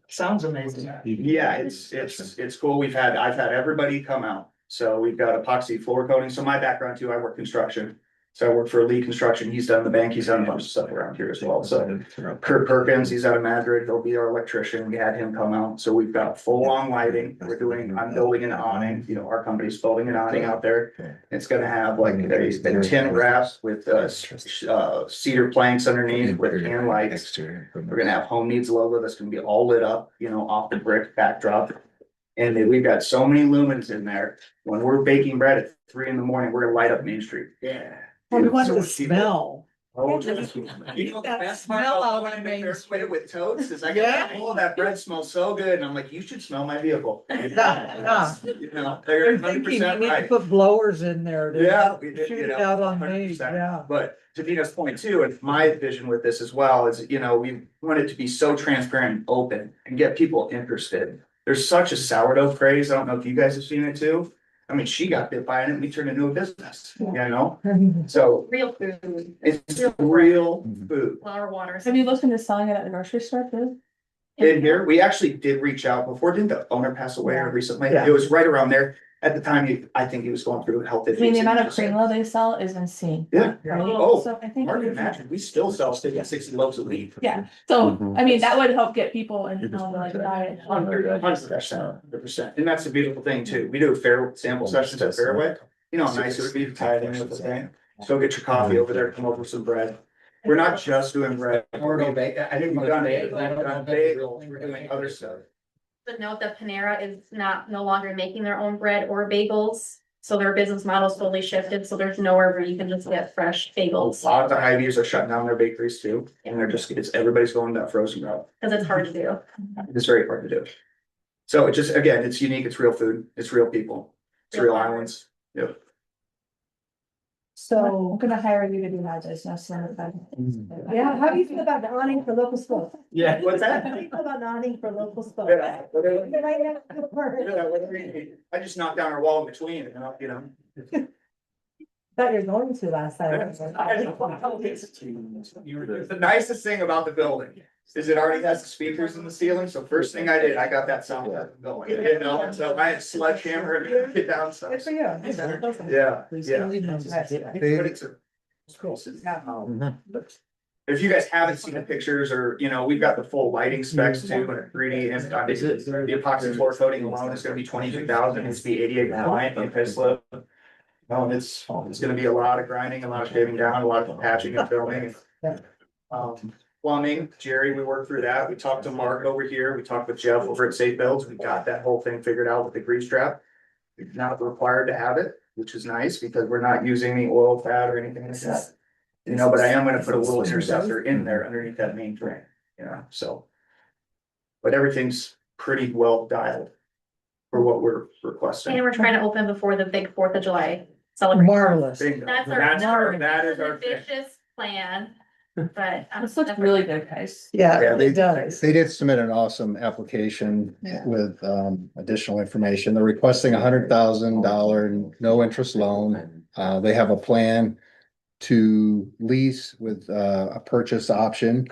Speaker 8: Sounds amazing.
Speaker 10: Yeah, it's cool. I've had everybody come out. So we've got epoxy floor coating. So my background too, I work construction. So I work for Lee Construction. He's done the bank. He's done a bunch of stuff around here as well. So Kurt Perkins, he's out of Madrid. He'll be our electrician. We had him come out. So we've got full on lighting. I'm building an awning. You know, our company's building an awning out there. It's gonna have like a tin wrap with cedar planks underneath with can lights. We're gonna have Home Needs logo that's gonna be all lit up, you know, off the brick backdrop. And then we've got so many lumens in there. When we're baking bread at 3 a.m, we're gonna light up Main Street. Yeah.
Speaker 11: I want
Speaker 10: So
Speaker 11: the
Speaker 10: much people-
Speaker 11: smell.
Speaker 10: Oh, just- you know, the
Speaker 11: That
Speaker 10: best part
Speaker 11: smell
Speaker 10: about
Speaker 11: out
Speaker 10: when
Speaker 11: on
Speaker 10: I
Speaker 11: Main
Speaker 10: make
Speaker 11: Street.
Speaker 10: it with toast is I
Speaker 11: Yeah.
Speaker 10: go, oh, that bread smells so good. And I'm like, you should smell my vehicle.
Speaker 11: Yeah.
Speaker 10: You know,
Speaker 11: They're
Speaker 10: they're
Speaker 11: thinking
Speaker 10: 100%
Speaker 11: we need to
Speaker 10: right.
Speaker 11: put blowers in there. to
Speaker 10: Yeah, we did,
Speaker 11: Shoot
Speaker 10: you
Speaker 11: it
Speaker 10: know,
Speaker 11: out on me,
Speaker 10: 100%.
Speaker 11: yeah.
Speaker 10: But to Dina's point too, and my vision with this as well is, you know, we want it to be so transparent and open and get people interested. There's such a sourdough craze. I don't know if you guys have seen it too. I mean, she got bit by it and we turned it into a business, you know? So
Speaker 9: Real food,
Speaker 10: it's real food.
Speaker 9: flour, water.
Speaker 5: Have you looked into selling it at the grocery store too?
Speaker 10: In here, we actually did reach out before, didn't the owner pass away recently?
Speaker 11: Yeah.
Speaker 10: It was right around there. At the time, I think he was going through health
Speaker 5: I
Speaker 10: issues.
Speaker 5: mean, the amount of cream they sell is insane.
Speaker 10: Yeah.
Speaker 5: Right?
Speaker 10: Oh,
Speaker 5: So I think.
Speaker 10: Mark, imagine, we still sell 60 loaves a week.
Speaker 5: Yeah, so, I mean, that would help get people in on the like diet.
Speaker 10: 100%. And that's the beautiful thing too. We do fair sample sessions at Fairway. You know how nice it would be to tie it in with the thing. So get your coffee over there, come over with some bread. We're not just doing bread.
Speaker 6: I didn't.
Speaker 10: We've done bagels, we're doing other stuff.
Speaker 9: But note that Panera is no longer making their own bread or bagels, so their business model's totally shifted, so there's nowhere where you can just get fresh
Speaker 10: A
Speaker 9: bagels,
Speaker 10: lot of the Hy-Vees are shutting down their bakeries too, and everybody's going that frozen route.
Speaker 9: cause it's hard to do.
Speaker 10: It's very hard to do. So it just, again, it's unique, it's real food, it's real people, it's real islands. Yep.
Speaker 5: I'm
Speaker 2: So,
Speaker 5: gonna hire you to do my business. So
Speaker 2: yeah, how do you feel about the awning for local schools?
Speaker 10: Yeah, what's
Speaker 2: How
Speaker 10: that?
Speaker 2: do you feel about the awning for local schools?
Speaker 10: Yeah, whatever-
Speaker 2: You might have to work.
Speaker 10: yeah, whatever you need. I just knocked down our wall in between, you know.
Speaker 2: Thought you're going to last time.
Speaker 10: The nicest thing about the building is it already has the speakers in the ceiling, so first thing I did, I got that sound going, you know, and so I had sledgehammer and get down stuff.
Speaker 11: Good for you.
Speaker 10: Yeah,
Speaker 11: Please
Speaker 10: yeah.
Speaker 11: don't leave those.
Speaker 10: But it's a- If you guys haven't seen the pictures or, you know, we've got the full lighting specs too, and 3D and the epoxy floor coating alone is gonna be 22,000, it's be 88 compliant, anti-slip. And it's gonna be a lot of grinding, a lot of shaving down, a lot of patching and filming. Plumbing, Jerry, we worked through that. We talked to Mark over here. We talked with Jeff over at Safe Builds. We got that whole thing figured out with the grease trap. It's not required to have it, which is nice because we're not using the oil, fat or anything like that. You know, but I am gonna put a little interceptor in there underneath that main drain, you know, so. But everything's pretty well dialed for what we're requesting.
Speaker 9: And we're trying to open before the big 4th of July celebration.
Speaker 11: Marvelous.
Speaker 10: Bingo.
Speaker 9: That's
Speaker 10: That is
Speaker 9: our
Speaker 10: our thing.
Speaker 9: ambitious plan, but.
Speaker 5: This looks really good, guys.
Speaker 11: Yeah,
Speaker 3: Yeah,
Speaker 11: it does.
Speaker 3: They did submit an awesome application
Speaker 11: Yeah.
Speaker 3: with additional information. They're requesting $100,000 no interest loan. They have a plan to lease with a purchase option.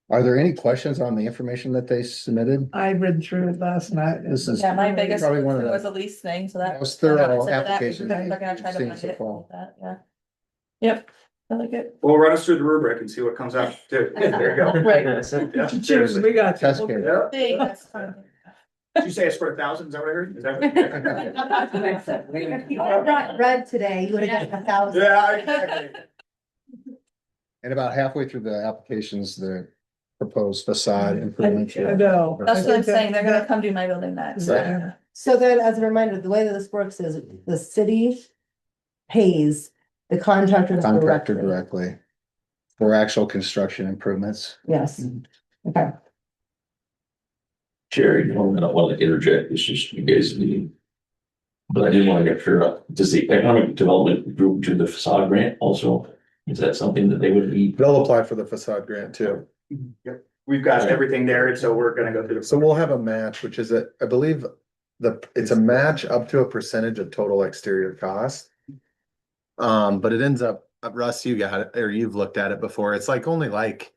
Speaker 3: Are there any questions on the information that they submitted?
Speaker 11: I read through it last night.
Speaker 3: This is
Speaker 5: Yeah, my biggest
Speaker 3: probably one of
Speaker 5: concern
Speaker 3: the
Speaker 5: was the lease thing, so that.
Speaker 3: most thorough
Speaker 5: consider that
Speaker 3: applications
Speaker 5: because They're gonna try to
Speaker 3: seen
Speaker 5: fund
Speaker 3: so
Speaker 5: it
Speaker 3: far.
Speaker 5: with that, yeah. Yep, I like it.
Speaker 10: Well, run us through the rubric and see what comes out too. There you go.
Speaker 5: Right.
Speaker 10: Yeah,
Speaker 11: Cheers,
Speaker 10: seriously.
Speaker 11: we got you.
Speaker 3: Test case.
Speaker 10: Yeah.
Speaker 5: Thanks.
Speaker 10: Did you say it's for 1,000? Is that what I heard? Is that?
Speaker 2: If you had not read today, you would have gotten 1,000.
Speaker 10: Yeah, exactly.
Speaker 3: And about halfway through the applications, the proposed facade
Speaker 11: I
Speaker 3: improvement.
Speaker 11: know.
Speaker 5: That's what I'm saying, they're gonna come do my building next.
Speaker 11: Right.
Speaker 2: So then, as a reminder, the way that this works is the city pays the contractor
Speaker 3: Contractor
Speaker 2: directly.
Speaker 3: directly for actual construction improvements.
Speaker 2: Yes, okay.
Speaker 12: Jerry, I don't want to interject, it's just you guys meeting. But I did want to get sure, does the economic development group do the facade grant also? Is that something that they would need?
Speaker 1: They'll apply for the facade grant too.
Speaker 10: Yep. We've got everything there, and so we're gonna go through.
Speaker 1: So we'll have a match, which is I believe it's a match up to a percentage of total exterior cost. But it ends up, Russ, you got it, or you've looked at it before. It's like only like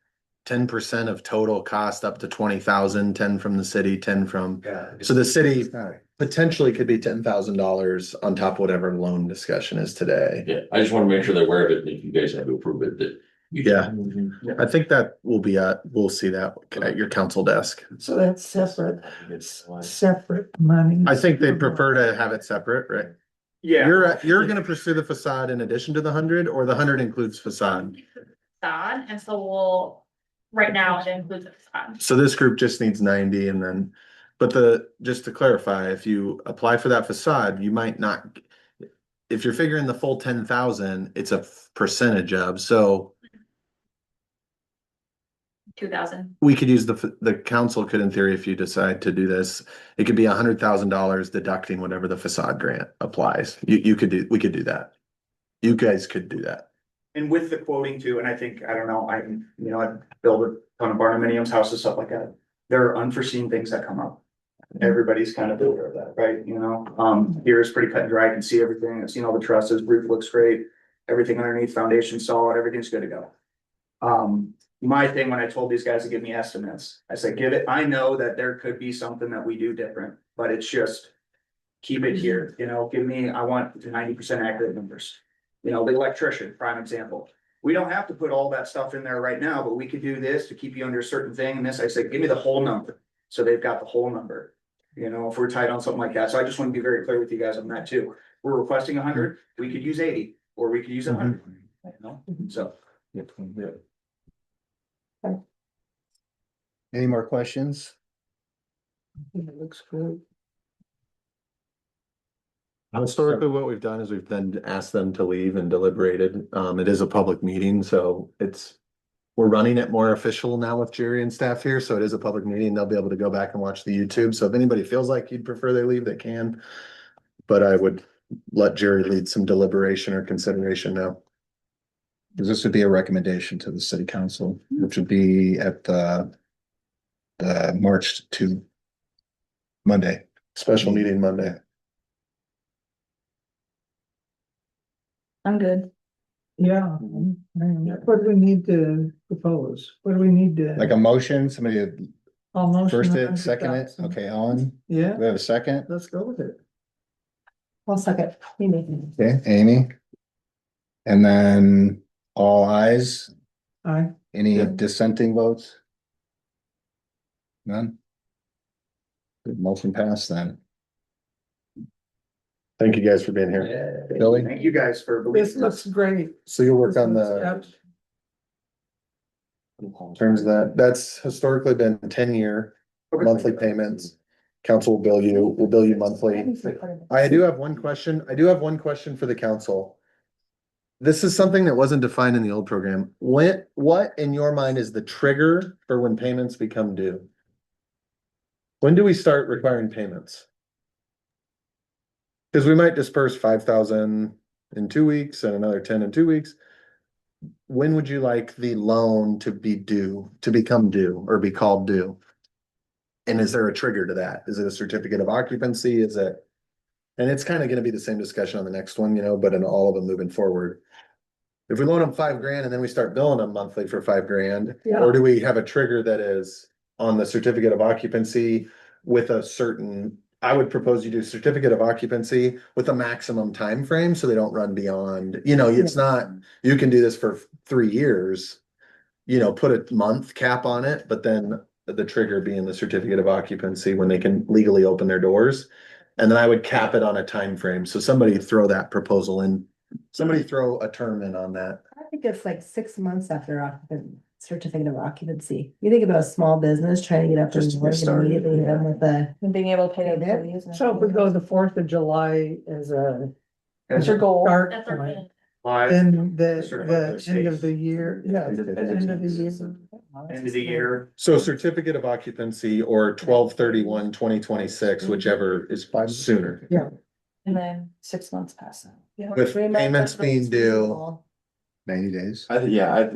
Speaker 1: 10% of total cost up to 20,000, 10 from the city, 10 from, so the city potentially could be $10,000 on top of whatever loan discussion is today.
Speaker 12: Yeah, I just want to make sure they're aware of it, and if you guys have to approve it, that.
Speaker 1: Yeah. I think that will be we'll see that at your council desk.
Speaker 11: So that's separate, separate money.
Speaker 1: I think they'd prefer to have it separate, right?
Speaker 10: Yeah,
Speaker 1: You're gonna pursue the facade in addition to the 100, or the 100 includes facade?
Speaker 9: Facade, and so right now it includes the facade.
Speaker 1: So this group just needs 90 and then, but just to clarify, if you apply for that facade, you might not. If you're figuring the full 10,000, it's a percentage of, so
Speaker 9: 2,000.
Speaker 1: we could use the council could, in theory, if you decide to do this, it could be $100,000 deducting whatever the facade grant applies. We could do that. You guys could do that.
Speaker 10: and with the quoting too, and I think, I don't know, I build a ton of barndominiums, houses, stuff like that. There are unforeseen things that come up. Everybody's kind of aware of that, right? You know, here is pretty cut and dry. I can see everything. I've seen all the trusses, roof looks great. Everything underneath, foundation solid, everything's good to go. My thing, when I told these guys to give me estimates, I said, I know that there could be something that we do different, but it's just. Keep it here, you know, I want 90% accurate numbers. You know, the electrician, prime example. We don't have to put all that stuff in there right now, but we could do this to keep you under a certain thing, and this, I said, give me the whole number. So they've got the whole number, you know, if we're tight on something like that, so I just want to be very clear with you guys on that too. We're requesting 100, we could use 80, or we could use 100, you know, so.
Speaker 3: Any more questions?
Speaker 11: It looks good.
Speaker 1: Historically, what we've done is we've then asked them to leave and deliberated. It is a public meeting, so we're running it more official now with Jerry and staff here, so it is a public meeting. They'll be able to go back and watch the YouTube. So if anybody feels like you'd prefer they leave, they can. But I would let Jerry lead some deliberation or consideration now.
Speaker 3: Because this would be a recommendation to the city council, which would be at the March 2 Monday.
Speaker 1: Special meeting Monday.
Speaker 5: I'm good.
Speaker 11: Yeah, what do we need to propose? What do we need to?
Speaker 3: Like a motion, somebody had
Speaker 11: Almost
Speaker 3: first it,
Speaker 11: 100,000.
Speaker 3: second it, okay, Ellen,
Speaker 11: Yeah,
Speaker 3: do we have a second?
Speaker 11: let's go with it.
Speaker 2: I'll second. Amy.
Speaker 3: Okay, Amy. And then all eyes,
Speaker 11: I,
Speaker 3: any
Speaker 1: Yeah.
Speaker 3: dissenting votes? None? Good, motion passed then.
Speaker 1: Thank you guys for being here.
Speaker 3: Billy?
Speaker 10: Thank you guys for
Speaker 11: this
Speaker 10: believing
Speaker 11: looks
Speaker 10: us.
Speaker 11: great.
Speaker 1: So you'll work
Speaker 11: This
Speaker 1: on
Speaker 11: looks
Speaker 1: the
Speaker 11: abs-
Speaker 1: terms of that. That's historically been 10-year monthly payments. Council will bill you monthly. I do have one question. For the council. This is something that wasn't defined in the old program. What in your mind is the trigger for when payments become due? When do we start requiring payments? Cause we might disperse 5,000 in 2 weeks and another 10 in 2 weeks. When would you like the loan to be due, to become due or be called due? And is there a trigger to that? Is it a certificate of occupancy? Is it? And it's kind of gonna be the same discussion on the next one, but in all of them moving forward. If we loan them $5,000 and then we start billing them monthly for $5,000,
Speaker 11: Yeah.
Speaker 1: or do we have a trigger that is on the certificate of occupancy with a certain? I would propose you do certificate of occupancy with a maximum time frame so they don't run beyond, it's not, you can do this for 3 years. Put a month cap on it, but then the trigger being the certificate of occupancy when they can legally open their doors. And then I would cap it on a time frame. So somebody throw that proposal in, somebody throw a term in on that.
Speaker 2: I think it's like 6 months after certificate of occupancy. You think about a small business trying to get up and
Speaker 10: Just to get
Speaker 2: running
Speaker 10: started,
Speaker 2: immediately hit them with a.
Speaker 5: And being able to pay
Speaker 2: Yeah.
Speaker 5: their employees. and
Speaker 11: So if we
Speaker 5: everything.
Speaker 11: go the 4th of July as a
Speaker 5: What's your goal?
Speaker 11: start
Speaker 9: That's our
Speaker 11: point,
Speaker 9: goal.
Speaker 10: Live,
Speaker 11: then the
Speaker 10: Certified
Speaker 11: end of the
Speaker 10: states.
Speaker 11: year, yeah, the end of the year.
Speaker 10: end of the year.
Speaker 1: So certificate of occupancy or 12/31/2026, whichever is sooner.
Speaker 5: And then 6 months past that. Yeah.
Speaker 1: With payments being due
Speaker 3: 90 days.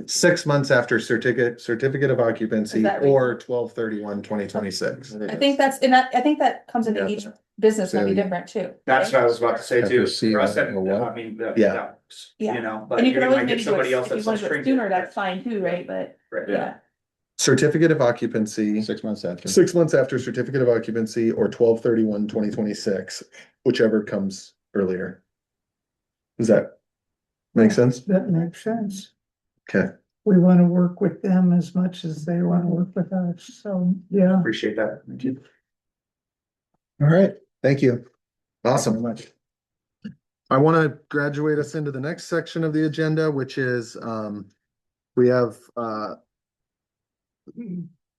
Speaker 1: 6 months after certificate of occupancy
Speaker 5: Is that
Speaker 1: or 12/31/2026.
Speaker 5: I think that's, and I think that comes into
Speaker 1: Yeah.
Speaker 5: each business might be
Speaker 3: Yeah.
Speaker 5: different too.
Speaker 10: That's what I was about to say
Speaker 3: Have
Speaker 10: too.
Speaker 3: to see
Speaker 10: For us,
Speaker 3: what- or what?
Speaker 10: I mean,
Speaker 1: Yeah.
Speaker 5: Yeah.
Speaker 10: but
Speaker 5: And you
Speaker 10: you
Speaker 5: can always
Speaker 10: might
Speaker 5: maybe
Speaker 10: get
Speaker 5: do
Speaker 10: somebody
Speaker 5: it,
Speaker 10: else
Speaker 5: if you
Speaker 10: that's
Speaker 5: want
Speaker 10: less
Speaker 5: to do it
Speaker 10: stringent.
Speaker 5: sooner, that's fine too, right? But
Speaker 10: Right.
Speaker 5: yeah,
Speaker 1: Certificate of occupancy,
Speaker 3: 6 months after.
Speaker 1: 6 months after certificate of occupancy or 12/31/2026, whichever comes earlier. Does that make sense?
Speaker 11: That makes sense.
Speaker 1: Okay.
Speaker 11: We want to work with them as much as they want to work with us, so, yeah.
Speaker 10: Appreciate that. Thank you.
Speaker 1: All right, thank you. Awesome.
Speaker 3: Very much.
Speaker 1: I want to graduate us into the next section of the agenda, which is, we have,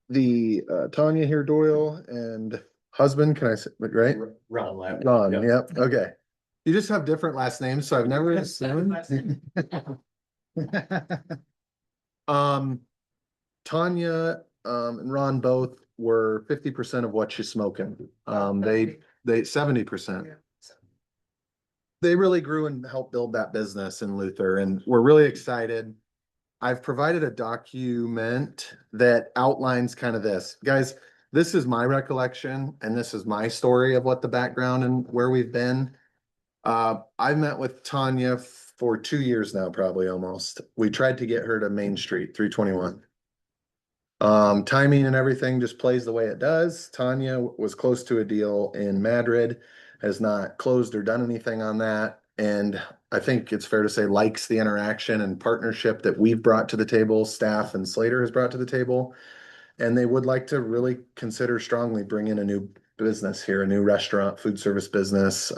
Speaker 1: the Tanya here Doyle and husband, can I say, right? Ron, yep, okay. You just have different last names, so I've never assumed. Tanya, and Ron both were 50% of what you're smoking. They 70%. They really grew and helped build that business in Luther, and we're really excited. I've provided a document that outlines kind of this. Guys, this is my recollection and this is my story of what the background and where we've been. I've met with Tanya for 2 years now, probably almost. We tried to get her to Main Street, 321. Timing and everything just plays the way it does. Tanya was close to a deal in Madrid, has not closed or done anything on that. And I think it's fair to say likes the interaction and partnership that we've brought to the table, staff and Slater has brought to the table. And they would like to really consider strongly bringing a new business here, a new restaurant, food service business,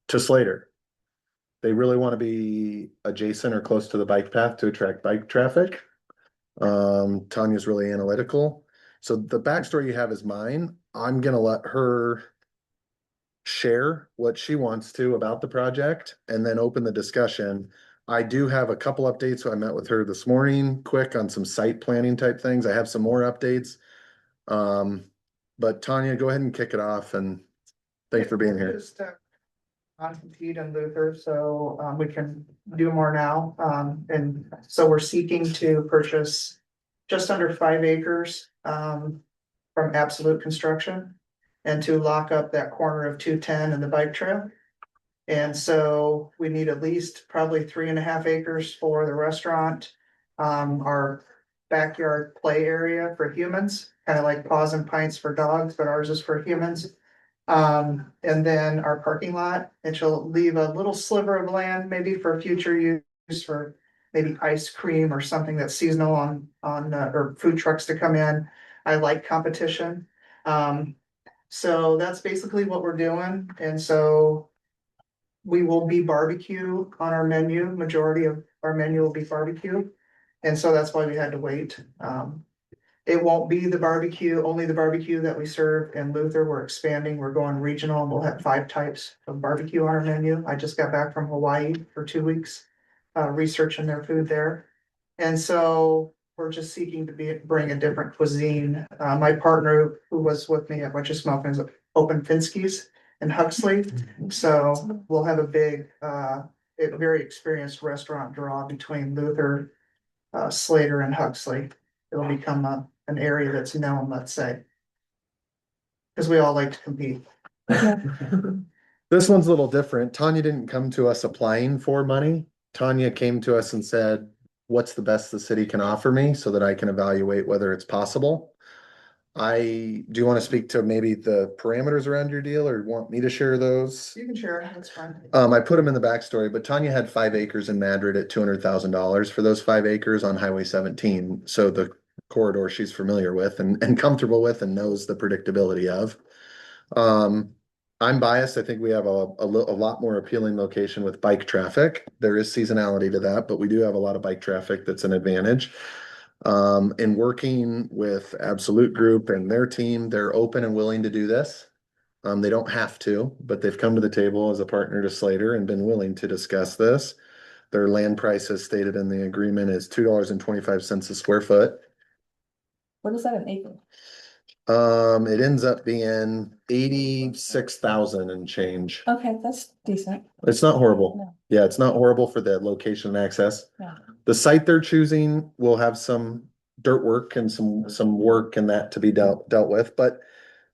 Speaker 1: to Slater. They really want to be adjacent or close to the bike path to attract bike traffic. Tanya's really analytical. So the backstory you have is mine. I'm gonna let her share what she wants to about the project and then open the discussion. I do have a couple updates. So I met with her this morning, quick on some site planning type things. I have some more updates. But Tanya, go ahead and kick it off and thanks for being here.
Speaker 8: Just, non-compete in Luther, so we can do more now. And so we're seeking to purchase just under 5 acres from Absolute Construction and to lock up that corner of 210 and the bike trail. And so we need at least probably 3.5 acres for the restaurant. Our backyard play area for humans, kind of like Paws and Pints for dogs, but ours is for humans. And then our parking lot, and she'll leave a little sliver of land maybe for future use for maybe ice cream or something that's seasonal or food trucks to come in. I like competition. So that's basically what we're doing. And so we will be barbecue on our menu. Majority of our menu will be barbecue. And so that's why we had to wait. It won't be only the barbecue that we serve in Luther. We're expanding. We're going regional and we'll have 5 types of barbecue on our menu. I just got back from Hawaii for 2 weeks, researching their food there. And so we're just seeking to bring a different cuisine. My partner who was with me at Bunch of Smoke is open Finsky's in Huxley. So we'll have a very experienced restaurant draw between Luther, Slater and Huxley. It'll become an area that's known, let's say. Because we all like to compete.
Speaker 1: This one's a little different. Tanya didn't come to us applying for money. Tanya came to us and said, what's the best the city can offer me so that I can evaluate whether it's possible? Do you want to speak to maybe the parameters around your deal or want me to share those?
Speaker 8: You can share, that's fine.
Speaker 1: I put them in the backstory, but Tanya had 5 acres in Madrid at $200,000 for those 5 acres on Highway 17. So the corridor she's familiar with and comfortable with and knows the predictability of. I'm biased. I think we have a lot more appealing location with bike traffic. There is seasonality to that, but we do have a lot of bike traffic that's an advantage. In working with Absolute Group and their team, they're open and willing to do this. They don't have to, but they've come to the table as a partner to Slater and been willing to discuss this. Their land price as stated in the agreement is $2.25 a square foot.
Speaker 5: What is that an acre?
Speaker 1: It ends up being 86,000 and change.
Speaker 5: Okay, that's decent.
Speaker 1: It's not horrible.
Speaker 5: No.
Speaker 1: Yeah, it's not horrible for the location and access.
Speaker 5: No.
Speaker 1: The site they're choosing will have some dirt work and some work and that to be dealt with, but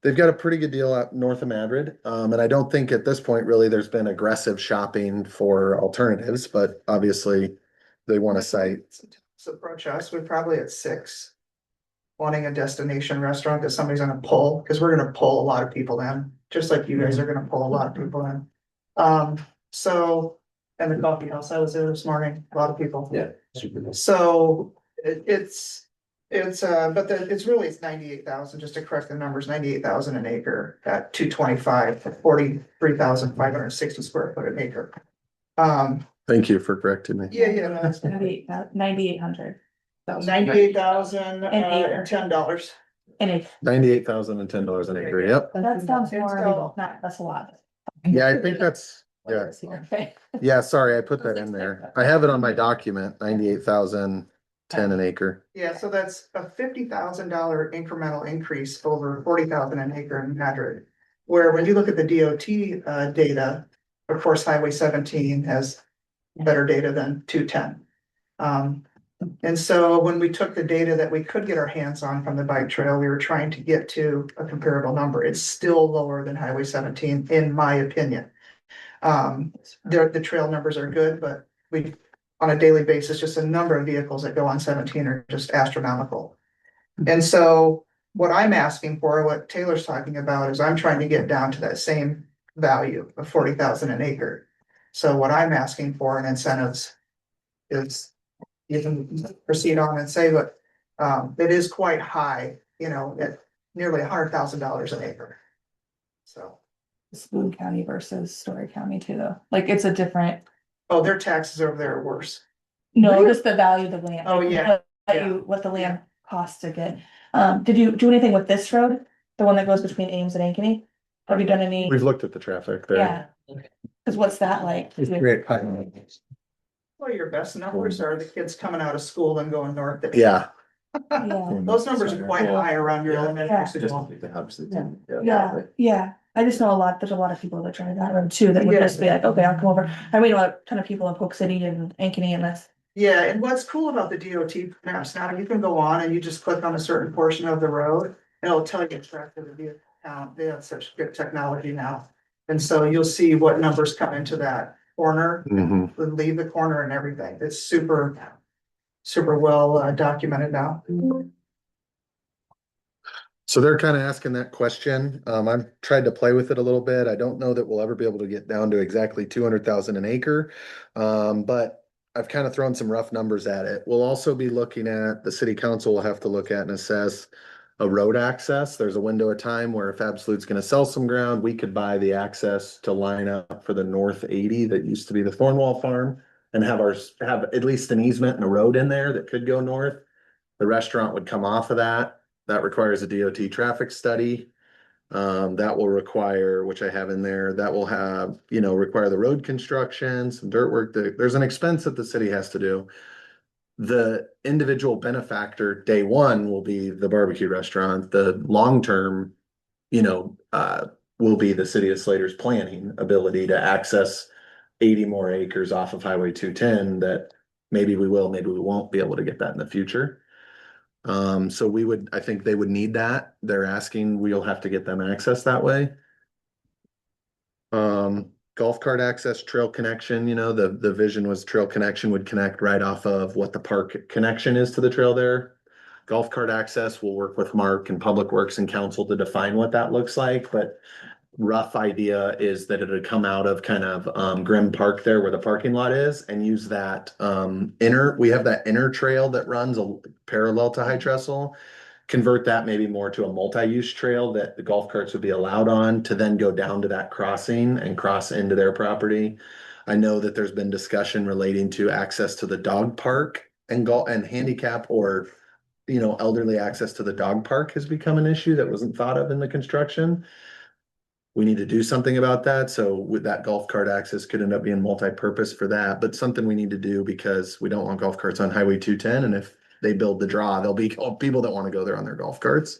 Speaker 1: they've got a pretty good deal out north of Madrid. And I don't think at this point really there's been aggressive shopping for alternatives, but obviously they want a site.
Speaker 8: So approach us, we're probably at 6. Wanting a destination restaurant that somebody's gonna pull, because we're gonna pull a lot of people in, just like you guys are gonna pull a lot of people in. So, and the coffee house, I was there this morning, a lot of people.
Speaker 6: Yeah. Super.
Speaker 8: So it's 98,000, just to correct the numbers, 98,000 an acre at 225 for 43,560 square foot an acre.
Speaker 1: Thank you for correcting me.
Speaker 8: Yeah, no, that's
Speaker 5: 9,800.
Speaker 8: 98,000
Speaker 5: An acre.
Speaker 8: and $10.
Speaker 5: An acre.
Speaker 1: $98,010 an acre. Yep.
Speaker 5: That sounds
Speaker 8: And
Speaker 5: more,
Speaker 8: so-
Speaker 5: that's a lot.
Speaker 1: Yeah, I think that's, yeah.
Speaker 5: Okay.
Speaker 1: Yeah, sorry, I put that in there. I have it on my document, 98,010 an acre.
Speaker 8: Yeah, so that's a $50,000 incremental increase over 40,000 an acre in Madrid. Where when you look at the DOT data, of course, Highway 17 has better data than 210. And so when we took the data that we could get our hands on from the bike trail, we were trying to get to a comparable number. It's still lower than Highway 17, in my opinion. The trail numbers are good, but on a daily basis, just a number of vehicles that go on 17 are just astronomical. And so what I'm asking for, what Taylor's talking about, is I'm trying to get down to that same value of 40,000 an acre. So what I'm asking for in incentives is, you can proceed on and say, but it is quite high, at nearly $100,000 an acre. So,
Speaker 5: Boone County versus Story County too, though. Like it's a different,
Speaker 8: oh, their taxes over there are worse.
Speaker 5: no, just the value of the land.
Speaker 8: Oh, yeah.
Speaker 5: What the land costs to get. Did you do anything with this road? The one that goes between Ames and Ankeny? Have you done any?
Speaker 1: We've looked at the traffic there.
Speaker 5: Yeah. Cause what's that like?
Speaker 8: Well, your best numbers are the kids coming out of school and going north.
Speaker 1: Yeah.
Speaker 5: Yeah,
Speaker 8: Those numbers are quite high around your elementary school.
Speaker 5: yeah. I just know there's a lot of people that try that road too, that would just be like, okay, I'll come over. I mean, a ton of people in Polk City and Ankeny and that's.
Speaker 8: Yeah, and what's cool about the DOT maps now, you can go on and you just click on a certain portion of the road, and it'll tell you exactly the vehicle count. They have such good technology now. And so you'll see what numbers come into that corner,
Speaker 1: Mhm.
Speaker 8: leave the corner and everything. It's super, super well documented now.
Speaker 1: So they're kind of asking that question. I've tried to play with it a little bit. I don't know that we'll ever be able to get down to exactly 200,000 an acre. But I've kind of thrown some rough numbers at it. We'll also be looking at, the city council will have to look at and assess a road access. There's a window of time where if Absolute's gonna sell some ground, we could buy the access to line up for the north 80 that used to be the Thornwall Farm and have have at least an easement and a road in there that could go north. The restaurant would come off of that. That requires a DOT traffic study. That will require, which I have in there, that will have, require the road construction, some dirt work. There's an expense that the city has to do. The individual benefactor, day one, will be the barbecue restaurant. The long-term, will be the city of Slater's planning ability to access 80 more acres off of Highway 210 that maybe we will, maybe we won't be able to get that in the future. So I think they would need that. They're asking, we'll have to get them access that way. Golf cart access, trail connection, the vision was trail connection would connect right off of what the park connection is to the trail there. Golf cart access, we'll work with Mark and Public Works and Council to define what that looks like, but rough idea is that it would come out of kind of Grimm Park there where the parking lot is and use that we have that inner trail that runs parallel to High Trestle. Convert that maybe more to a multi-use trail that the golf carts would be allowed on to then go down to that crossing and cross into their property. I know that there's been discussion relating to access to the dog park and handicap or elderly access to the dog park has become an issue that wasn't thought of in the construction. We need to do something about that. So with that golf cart access could end up being multi-purpose for that, but something we need to do because we don't want golf carts on Highway 210. And if they build the draw, there'll be people that want to go there on their golf carts.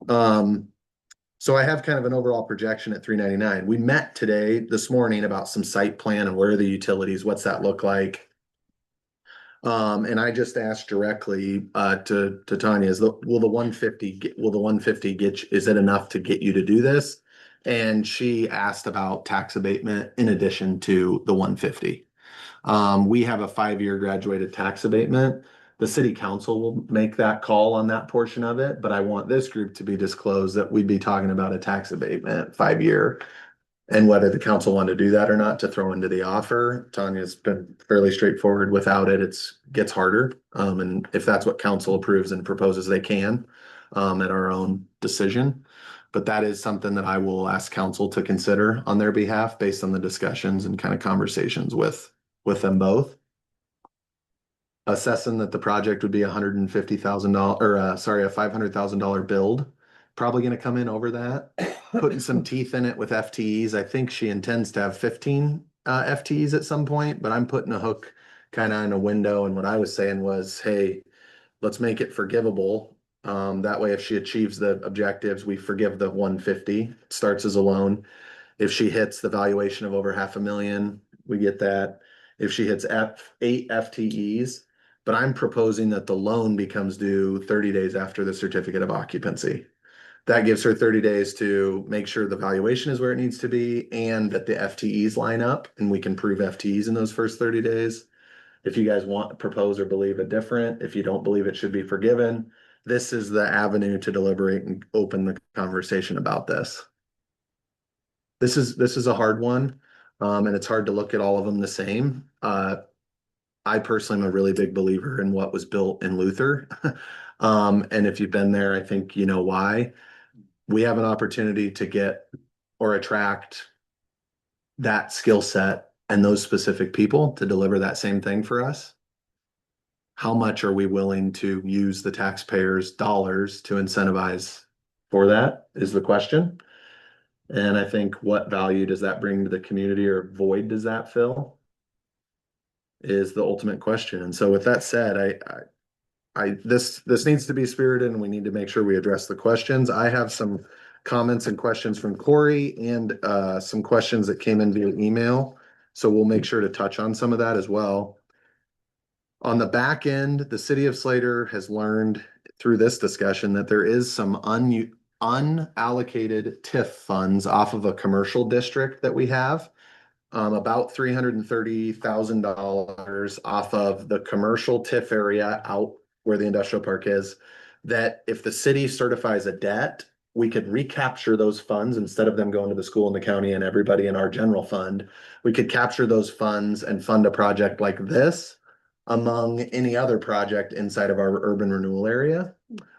Speaker 1: So I have kind of an overall projection at 399. We met this morning about some site plan and where are the utilities, what's that look like? And I just asked directly to Tanya, will the 150 get, is it enough to get you to do this? And she asked about tax abatement in addition to the 150. We have a 5-year graduated tax abatement. The city council will make that call on that portion of it, but I want this group to be disclosed that we'd be talking about a tax abatement 5-year. And whether the council wanted to do that or not to throw into the offer, Tanya's been fairly straightforward. Without it, gets harder. And if that's what council approves and proposes, they can at our own decision. But that is something that I will ask council to consider on their behalf based on the discussions and kind of conversations with them both. Assessing that the project would be $150,000 or a $500,000 build. Probably going to come in over that. Putting some teeth in it with FTEs. I think she intends to have 15 FTEs at some point, but I'm putting a hook kind of in a window. And what I was saying was, hey, let's make it forgivable. That way, if she achieves the objectives, we forgive the 150. It starts as a loan. If she hits the valuation of over $500,000, we get that. If she hits 8 FTEs, but I'm proposing that the loan becomes due 30 days after the certificate of occupancy. That gives her 30 days to make sure the valuation is where it needs to be and that the FTEs line up and we can prove FTEs in those first 30 days. If you guys want to propose or believe it different, if you don't believe it should be forgiven, this is the avenue to deliberate and open the conversation about this. This is a hard one, and it's hard to look at all of them the same. I personally am a really big believer in what was built in Luther. And if you've been there, I think you know why. We have an opportunity to get or attract that skill set and those specific people to deliver that same thing for us. How much are we willing to use the taxpayers' dollars to incentivize for that is the question. And I think what value does that bring to the community or void does that fill is the ultimate question. And so with that said, this needs to be spirited and we need to make sure we address the questions. I have some comments and questions from Corey and some questions that came in via email. So we'll make sure to touch on some of that as well. On the back end, the city of Slater has learned through this discussion that there is some unallocated TIF funds off of a commercial district that we have. About $330,000 off of the commercial TIF area out where the industrial park is. That if the city certifies a debt, we could recapture those funds instead of them going to the school and the county and everybody in our general fund. We could capture those funds and fund a project like this among any other project inside of our urban renewal area.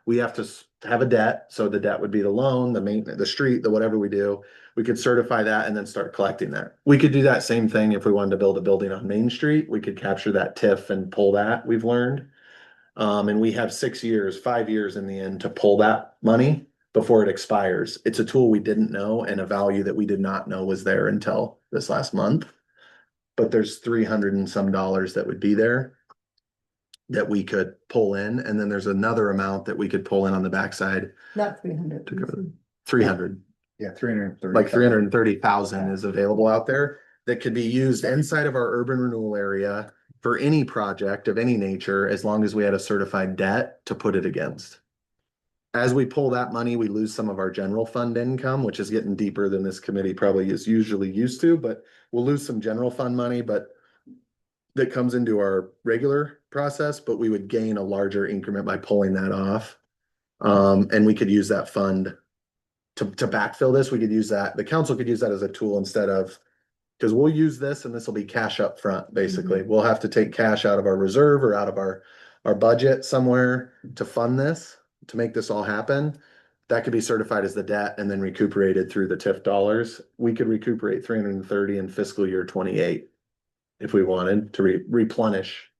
Speaker 1: We have to have a debt, so the debt would be the loan, the maintenance, the street, the whatever we do. We could certify that and then start collecting that. We could do that same thing if we wanted to build a building on Main Street. We could capture that TIF and pull that, we've learned. And we have 6 years, 5 years in the end to pull that money before it expires. It's a tool we didn't know and a value that we did not know was there until this last month. But there's 300 and some dollars that would be there that we could pull in, and then there's another amount that we could pull in on the backside.
Speaker 2: Not 300.
Speaker 1: 300,
Speaker 3: Yeah, 330.
Speaker 1: like 330,000 is available out there that could be used inside of our urban renewal area for any project of any nature, as long as we had a certified debt to put it against. As we pull that money, we lose some of our general fund income, which is getting deeper than this committee probably is usually used to, but we'll lose some general fund money, but that comes into our regular process, but we would gain a larger increment by pulling that off. And we could use that fund to backfill this. We could use that, the council could use that as a tool instead of, because we'll use this and this will be cash up front, basically. We'll have to take cash out of our reserve or out of our budget somewhere to fund this, to make this all happen. That could be certified as the debt and then recuperated through the TIF dollars. We could recuperate 330 in fiscal year 28 if we wanted to replenish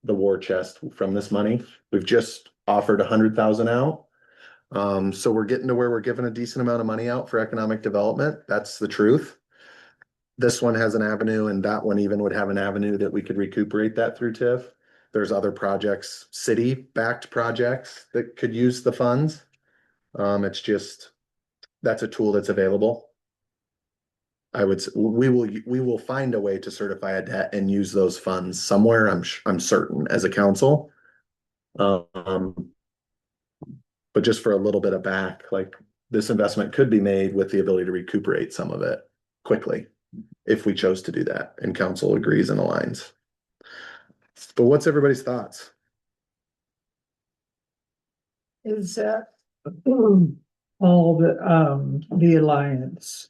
Speaker 1: the war chest from this money. We've just offered 100,000 out. So we're getting to where we're giving a decent amount of money out for economic development. That's the truth. This one has an avenue, and that one even would have an avenue that we could recuperate that through TIF. There's other projects, city-backed projects that could use the funds. It's just, that's a tool that's available. I would, we will find a way to certify a debt and use those funds somewhere, I'm certain, as a council. But just for a little bit of back, like, this investment could be made with the ability to recuperate some of it quickly, if we chose to do that, and council agrees and aligns. But what's everybody's thoughts?
Speaker 11: Is that all the Alliance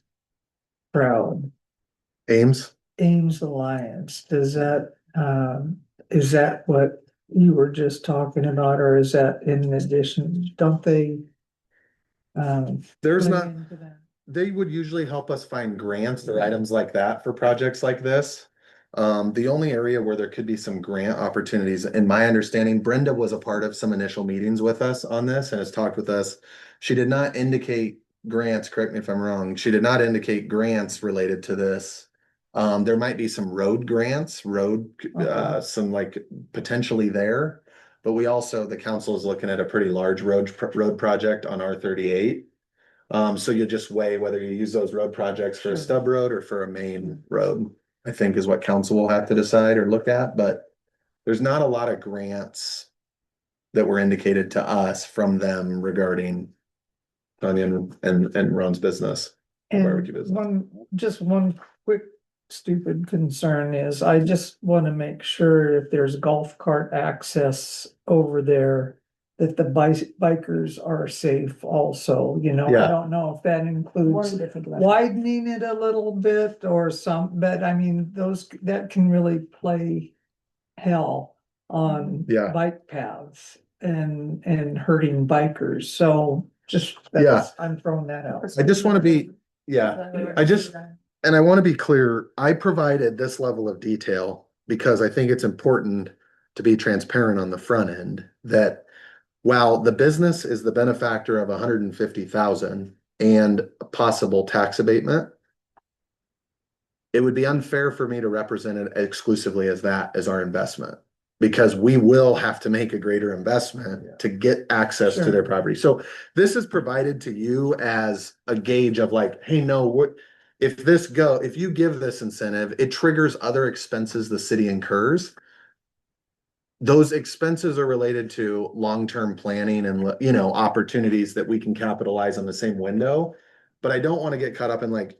Speaker 11: crowd,
Speaker 1: Ames?
Speaker 11: Ames Alliance, does that, is that what you were just talking about, or is that in addition, don't they?
Speaker 1: There's
Speaker 11: play
Speaker 1: not,
Speaker 11: into that?
Speaker 1: they would usually help us find grants or items like that for projects like this. The only area where there could be some grant opportunities, in my understanding, Brenda was a part of some initial meetings with us on this and has talked with us. She did not indicate grants, correct me if I'm wrong, she did not indicate grants related to this. There might be some road grants, some like potentially there. But we also, the council is looking at a pretty large road project on R38. So you just weigh whether you use those road projects for a stub road or for a main road, I think is what council will have to decide or look at, but there's not a lot of grants that were indicated to us from them regarding Tanya and Ron's business. Barbecue business.
Speaker 11: One quick stupid concern is, I just want to make sure if there's golf cart access over there, that the bikers are safe also, you know,
Speaker 1: Yeah.
Speaker 11: I don't know if that includes widening it a little bit or but I mean, that can really play hell on
Speaker 1: Yeah.
Speaker 11: bike paths and hurting bikers, so just, I'm throwing that out.
Speaker 1: I just want to be, and I want to be clear, I provided this level of detail because I think it's important to be transparent on the front end that while the business is the benefactor of 150,000 and a possible tax abatement, it would be unfair for me to represent it exclusively as that as our investment, because we will have to make a greater investment to get access to their property. So this is provided to you as a gauge of like, hey, no, what if you give this incentive, it triggers other expenses the city incurs. those expenses are related to long-term planning and, you know, opportunities that we can capitalize on the same window. But I don't want to get caught up in like,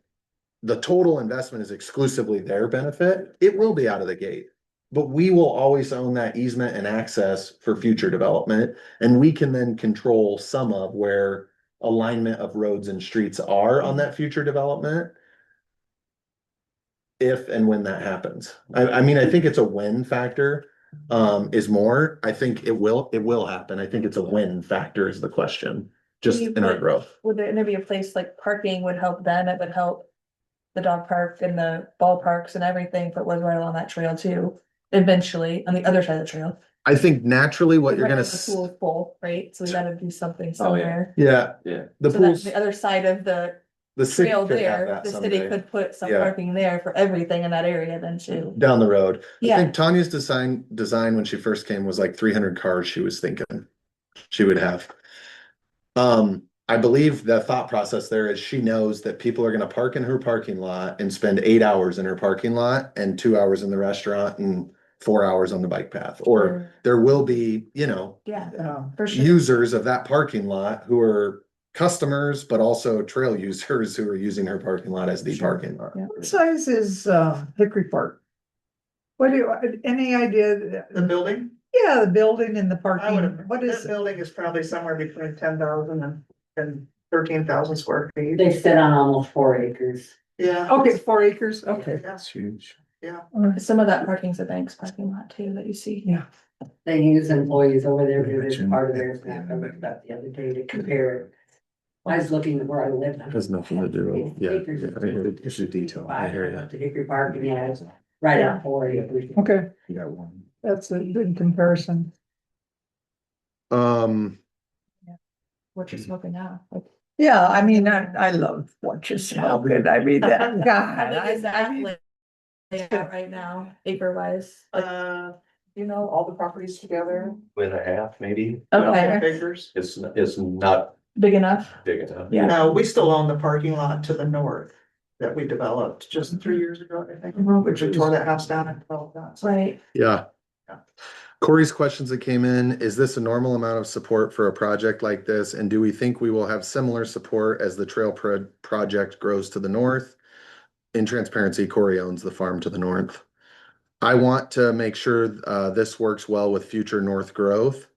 Speaker 1: the total investment is exclusively their benefit. It will be out of the gate. But we will always own that easement and access for future development, and we can then control some of where alignment of roads and streets are on that future development. If and when that happens. I mean, I think it's a win factor, is more. I think it will happen. I think it's a win factor is the question, just
Speaker 5: You
Speaker 1: in our
Speaker 5: put-
Speaker 1: growth.
Speaker 5: Would there be a place like parking would help them, it would help the dog park and the ballparks and everything, but was right along that trail too, eventually, on the other side of the trail.
Speaker 1: I think naturally what you're
Speaker 5: Right
Speaker 1: gonna,
Speaker 5: now the pool is full, right? So we gotta do something
Speaker 12: Oh, yeah.
Speaker 5: somewhere.
Speaker 1: yeah,
Speaker 12: Yeah.
Speaker 1: the
Speaker 5: So that
Speaker 1: pools,
Speaker 5: the other side of the
Speaker 1: the city
Speaker 5: trail
Speaker 1: could have
Speaker 5: there,
Speaker 1: that
Speaker 5: the city
Speaker 1: someday.
Speaker 5: could put some
Speaker 1: Yeah.
Speaker 5: parking there for everything in that area then too.
Speaker 1: Down the road. I
Speaker 5: Yeah,
Speaker 1: think Tanya's design when she first came was like 300 cars she was thinking she would have. I believe the thought process there is she knows that people are gonna park in her parking lot and spend 8 hours in her parking lot and 2 hours in the restaurant and 4 hours on the bike path. Or there will be, you know,
Speaker 5: yeah, for sure.
Speaker 1: users of that parking lot who are customers, but also trail users who are using her parking lot as the
Speaker 11: Sure.
Speaker 1: parking lot.
Speaker 11: Yeah. What size is Hickory Park? What do you, any idea?
Speaker 8: The building,
Speaker 11: Yeah, the building and the
Speaker 8: I
Speaker 11: parking,
Speaker 8: would,
Speaker 11: what
Speaker 8: this
Speaker 11: is,
Speaker 8: building is probably somewhere between 10,000 and 13,000 square feet.
Speaker 7: They sit on almost 4 acres.
Speaker 8: Yeah.
Speaker 11: okay, 4 acres, okay.
Speaker 8: That's
Speaker 3: huge.
Speaker 5: Some of that parking's a bank's parking lot too that you see.
Speaker 11: Yeah.
Speaker 7: They use employees over there, do this
Speaker 3: Mentioned
Speaker 7: part of
Speaker 3: that,
Speaker 7: theirs, and I
Speaker 3: yeah.
Speaker 7: looked up the other day to compare it. I was looking at where I live.
Speaker 1: Has nothing to do, yeah,
Speaker 7: Acres.
Speaker 3: It's a detail.
Speaker 1: I hear ya.
Speaker 7: To Hickory Park, and yeah, it's right at 4 acres.
Speaker 11: Okay,
Speaker 3: You got one.
Speaker 11: that's a good comparison.
Speaker 5: What you're smoking now. Like,
Speaker 11: Yeah, I mean, I love what you're smoking, I mean, that, God.
Speaker 5: how big is that
Speaker 11: I mean,
Speaker 5: layout right now, acre wise?
Speaker 8: you know, all the properties together.
Speaker 12: With a half, maybe.
Speaker 5: Okay,
Speaker 8: Acres.
Speaker 12: It's not
Speaker 5: big enough.
Speaker 12: big enough.
Speaker 5: Yeah.
Speaker 8: No, we still own the parking lot to the north that we developed just 3 years ago, I think, which we tore that house down and developed that. So
Speaker 5: Right.
Speaker 1: Yeah.
Speaker 8: Yeah.
Speaker 1: Corey's questions that came in, is this a normal amount of support for a project like this? And do we think we will have similar support as the trail project grows to the north? In transparency, Corey owns the farm to the north. I want to make sure this works well with future north growth.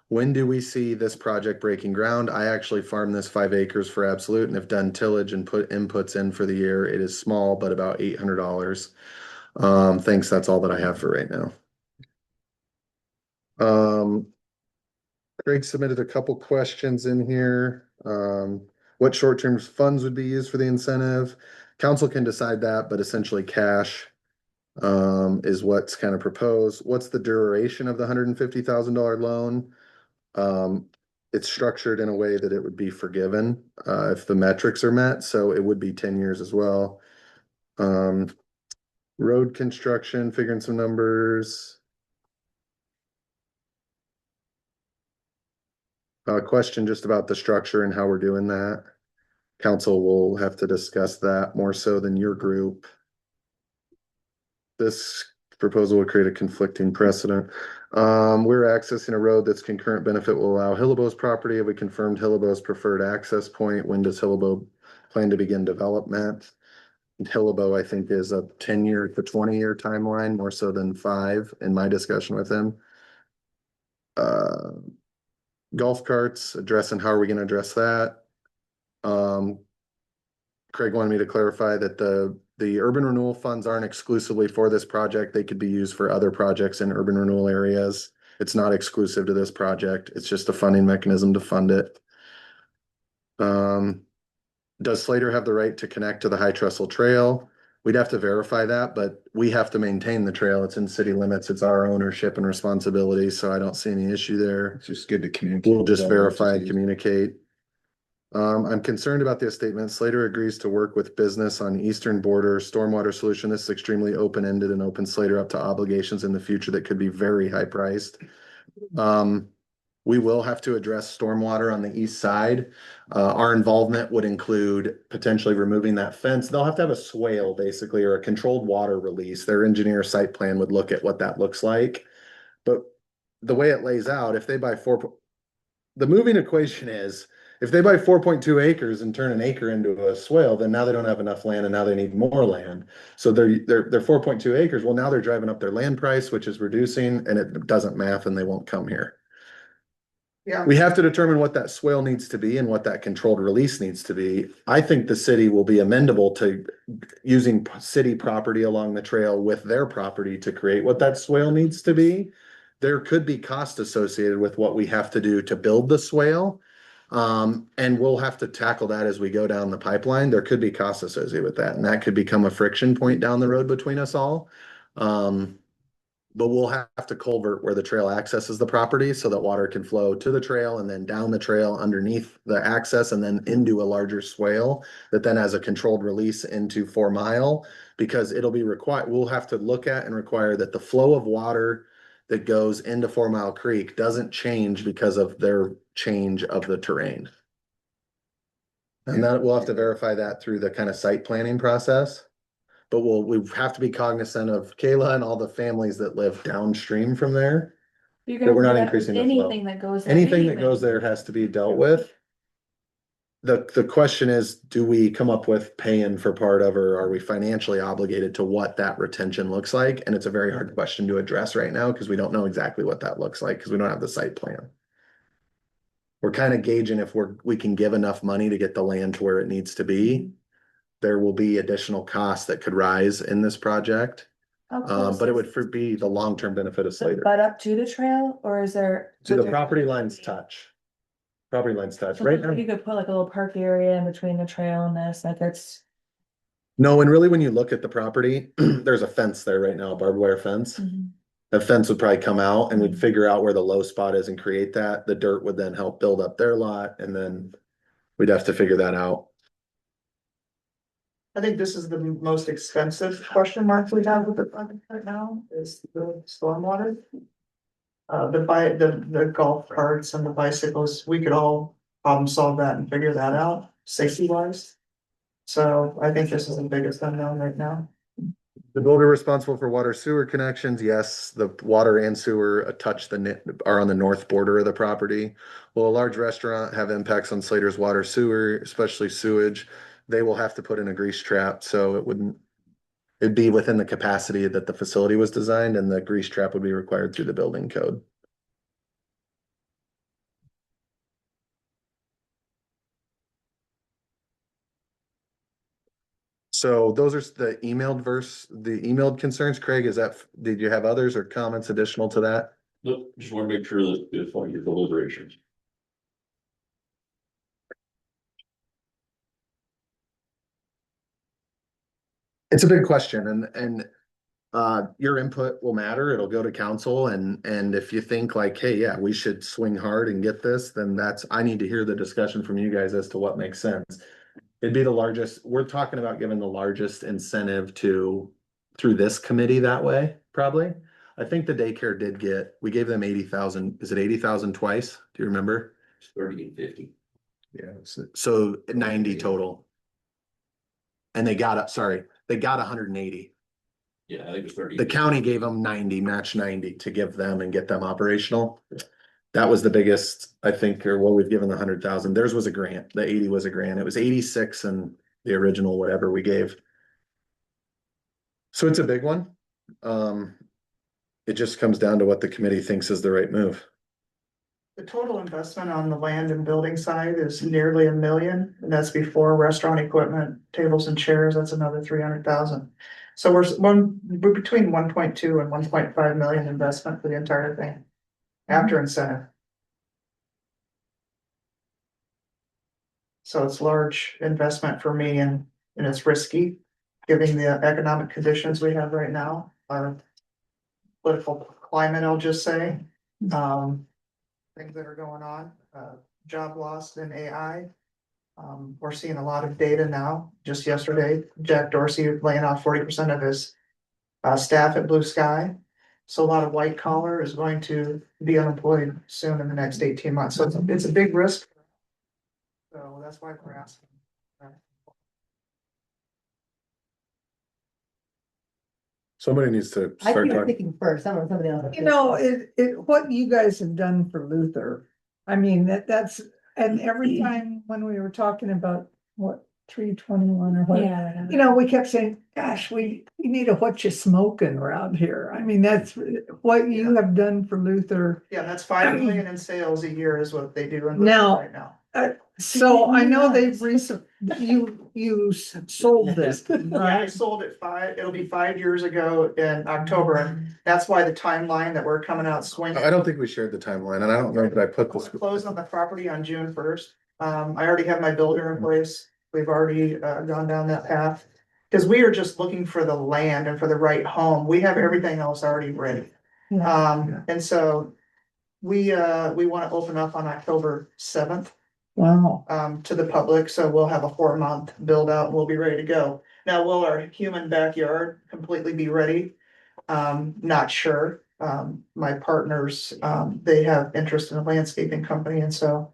Speaker 1: When do we see this project breaking ground? I actually farm this 5 acres for Absolute and have done tillage and put inputs in for the year. It is small, but about $800. Thanks, that's all that I have for right now. Craig submitted a couple questions in here. What short-term funds would be used for the incentive? Council can decide that, but essentially cash is what's kind of proposed. What's the duration of the $150,000 loan? It's structured in a way that it would be forgiven if the metrics are met, so it would be 10 years as well. Road construction, figuring some numbers. Question just about the structure and how we're doing that. Council will have to discuss that more so than your group. This proposal will create a conflicting precedent. We're accessing a road that's concurrent benefit will allow Hillebo's property. Have we confirmed Hillebo's preferred access point? When does Hillebo plan to begin development? Hillebo, I think, is a 10-year to 20-year timeline, more so than 5 in my discussion with him. Golf carts, addressing how are we gonna address that? Craig wanted me to clarify that the urban renewal funds aren't exclusively for this project. They could be used for other projects in urban renewal areas. It's not exclusive to this project. It's just a funding mechanism to fund it. Does Slater have the right to connect to the High Trestle Trail? We'd have to verify that, but we have to maintain the trail. It's in city limits. It's our ownership and responsibility, so I don't see any issue there.
Speaker 3: It's just good to communicate.
Speaker 1: We'll just
Speaker 3: with other
Speaker 1: verify and
Speaker 3: entities.
Speaker 1: communicate. I'm concerned about this statement. Slater agrees to work with business on eastern border stormwater solution. This is extremely open-ended and opens Slater up to obligations in the future that could be very high priced. We will have to address stormwater on the east side. Our involvement would include potentially removing that fence. They'll have to have a swale basically, or a controlled water release. Their engineer site plan would look at what that looks like. But the way it lays out, if they buy the moving equation is, if they buy 4.2 acres and turn an acre into a swale, then now they don't have enough land and now they need more land. So they're 4.2 acres. Well, now they're driving up their land price, which is reducing, and it doesn't math and they won't come here.
Speaker 8: Yeah,
Speaker 1: We have to determine what that swale needs to be and what that controlled release needs to be. I think the city will be amendable to using city property along the trail with their property to create what that swale needs to be. There could be cost associated with what we have to do to build the swale. And we'll have to tackle that as we go down the pipeline. There could be costs associated with that, and that could become a friction point down the road between us all. But we'll have to culvert where the trail accesses the property so that water can flow to the trail and then down the trail underneath the access and then into a larger swale that then has a controlled release into 4 Mile, because it'll be required, we'll have to look at and require that the flow of water that goes into 4 Mile Creek doesn't change because of their change of the terrain. And that we'll have to verify that through the kind of site planning process. But we have to be cognizant of Kayla and all the families that live downstream from there.
Speaker 5: You're
Speaker 1: But
Speaker 5: gonna
Speaker 1: we're
Speaker 5: do
Speaker 1: not
Speaker 5: that with
Speaker 1: increasing the flow.
Speaker 5: anything that goes. there
Speaker 1: Anything that
Speaker 5: anyway.
Speaker 1: goes there has to be dealt with. The question is, do we come up with paying for part of, or are we financially obligated to what that retention looks like? And it's a very hard question to address right now because we don't know exactly what that looks like because we don't have the site plan. We're kind of gauging if we can give enough money to get the land to where it needs to be. There will be additional costs that could rise in this project.
Speaker 5: How close
Speaker 1: But it
Speaker 5: is
Speaker 1: would be the long-term benefit of
Speaker 5: it?
Speaker 1: Slater.
Speaker 5: Butt up to the trail, or is there?
Speaker 1: Do the property lines touch? Property lines touch,
Speaker 5: So
Speaker 1: right now.
Speaker 5: you could put like a little park area in between the trail and this, like it's.
Speaker 1: No, and really, when you look at the property, there's a fence there right now, a barbed wire fence. That fence would probably come out and we'd figure out where the low spot is and create that. The dirt would then help build up their lot, and then we'd have to figure that out.
Speaker 8: I think this is the most expensive question mark we have with the project right now is the stormwater. The golf carts and the bicycles, we could all problem solve that and figure that out safety wise. So I think this is the biggest unknown right now.
Speaker 1: The builder responsible for water sewer connections, yes, the water and sewer are on the north border of the property. Will a large restaurant have impacts on Slater's water sewer, especially sewage? They will have to put in a grease trap, so it'd be within the capacity that the facility was designed, and the grease trap would be required through the building code. So those are the emailed concerns. Craig, did you have others or comments additional to that?
Speaker 12: Look, just want to make sure that if on your deliberations.
Speaker 1: It's a big question, and your input will matter. It'll go to council, and if you think like, hey, yeah, we should swing hard and get this, then I need to hear the discussion from you guys as to what makes sense. It'd be the largest, we're talking about giving the largest incentive through this committee that way, probably. I think the daycare we gave them 80,000. Is it 80,000 twice? Do you remember?
Speaker 12: 30 and 50.
Speaker 1: Yeah. So 90 total. And they got 180.
Speaker 12: Yeah, I think it was 30.
Speaker 1: The county gave them 90, match 90 to give them and get them operational. That was the biggest, I think, or what we've given the 100,000. Theirs was a grant. The 80 was a grant. It was 86 and the original, whatever we gave. So it's a big one. It just comes down to what the committee thinks is the right move.
Speaker 8: The total investment on the land and building side is nearly $1 million, and that's before restaurant equipment, tables and chairs, that's another 300,000. So we're between 1.2 and 1.5 million investment for the entire thing. After incentive. So it's large investment for me and it's risky, given the economic conditions we have right now, our political climate, I'll just say. Things that are going on, job loss in AI. We're seeing a lot of data now. Just yesterday, Jack Dorsey laying off 40% of his staff at Blue Sky. So a lot of white collar is going to be unemployed soon in the next 18 months. So it's a big risk. So that's why we're asking.
Speaker 1: Somebody needs to
Speaker 2: I think you're thinking first, somebody else.
Speaker 11: You know, what you guys have done for Luther, I mean, that's, and every time when we were talking about what, 321 or what,
Speaker 5: Yeah.
Speaker 11: you know, we kept saying, gosh, we need a what you smoking around here. I mean, that's what you have done for Luther.
Speaker 8: Yeah, that's 5 million in sales a year is what they do in
Speaker 11: Now-
Speaker 8: right now.
Speaker 11: So I know they've you sold this,
Speaker 8: Yeah, I
Speaker 11: right?
Speaker 8: sold it it'll be 5 years ago in October, and that's why the timeline that we're coming out swinging.
Speaker 1: I don't think we shared the timeline, and I don't know that I put this.
Speaker 8: Close on the property on June 1st. I already have my builder in place. We've already gone down that path. Cause we are just looking for the land and for the right home. We have everything else already ready. And so we wanna open up on October 7th.
Speaker 11: Wow.
Speaker 8: To the public, so we'll have a 4-month build out, and we'll be ready to go. Now, will our human backyard completely be ready? Not sure. My partners, they have interest in a landscaping company, and so.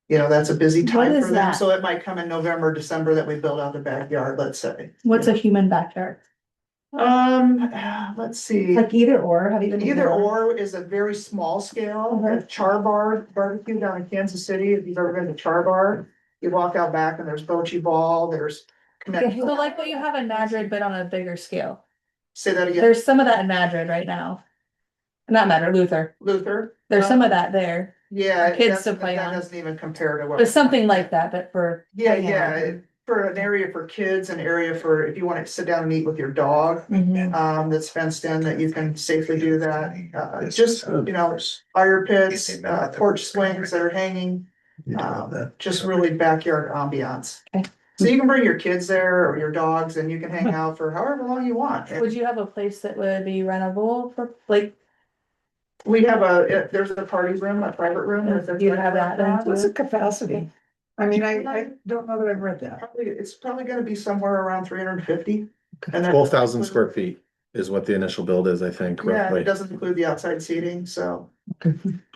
Speaker 8: You know, that's a busy
Speaker 5: What
Speaker 8: time
Speaker 5: is
Speaker 8: for them,
Speaker 5: that?
Speaker 8: so it might come in November, December that we build out the backyard, let's say.
Speaker 5: What's a human backyard?
Speaker 8: Let's see.
Speaker 2: Like either or, have you been?
Speaker 8: Either or is a very small scale,
Speaker 2: Okay.
Speaker 8: a Char Bar barbecue down in Kansas City, if you've ever been to Char Bar. You walk out back and there's bocce ball, there's.
Speaker 5: So like what you have in Madrid, but on a bigger scale.
Speaker 8: Say that again,
Speaker 5: There's some of that in Madrid right now. Not Madrid, Luther.
Speaker 8: Luther.
Speaker 5: There's some of that there.
Speaker 8: Yeah.
Speaker 5: kids
Speaker 8: that's-
Speaker 5: to play
Speaker 8: that
Speaker 5: on.
Speaker 8: Doesn't even compare to what.
Speaker 5: But something like that, but for.
Speaker 8: Yeah, for an area for kids, an area for if you want to sit down and eat with your dog. That's fenced in, that you can safely do that, just, you know, fire pits, porch swings that are hanging. Just really backyard ambiance.
Speaker 5: Okay.
Speaker 8: So you can bring your kids there or your dogs and you can hang out for however long you want.
Speaker 5: Would you have a place that would be rentable for like,
Speaker 8: We have there's a party room, a private room.
Speaker 5: You'd have that then too?
Speaker 11: What's the capacity? I mean, I don't know that I've read that.
Speaker 8: It's probably gonna be somewhere around 350. And that-
Speaker 1: 12,000 square feet is what the initial build is, I think,
Speaker 8: Yeah, and
Speaker 1: roughly.
Speaker 8: it doesn't include the outside seating, so.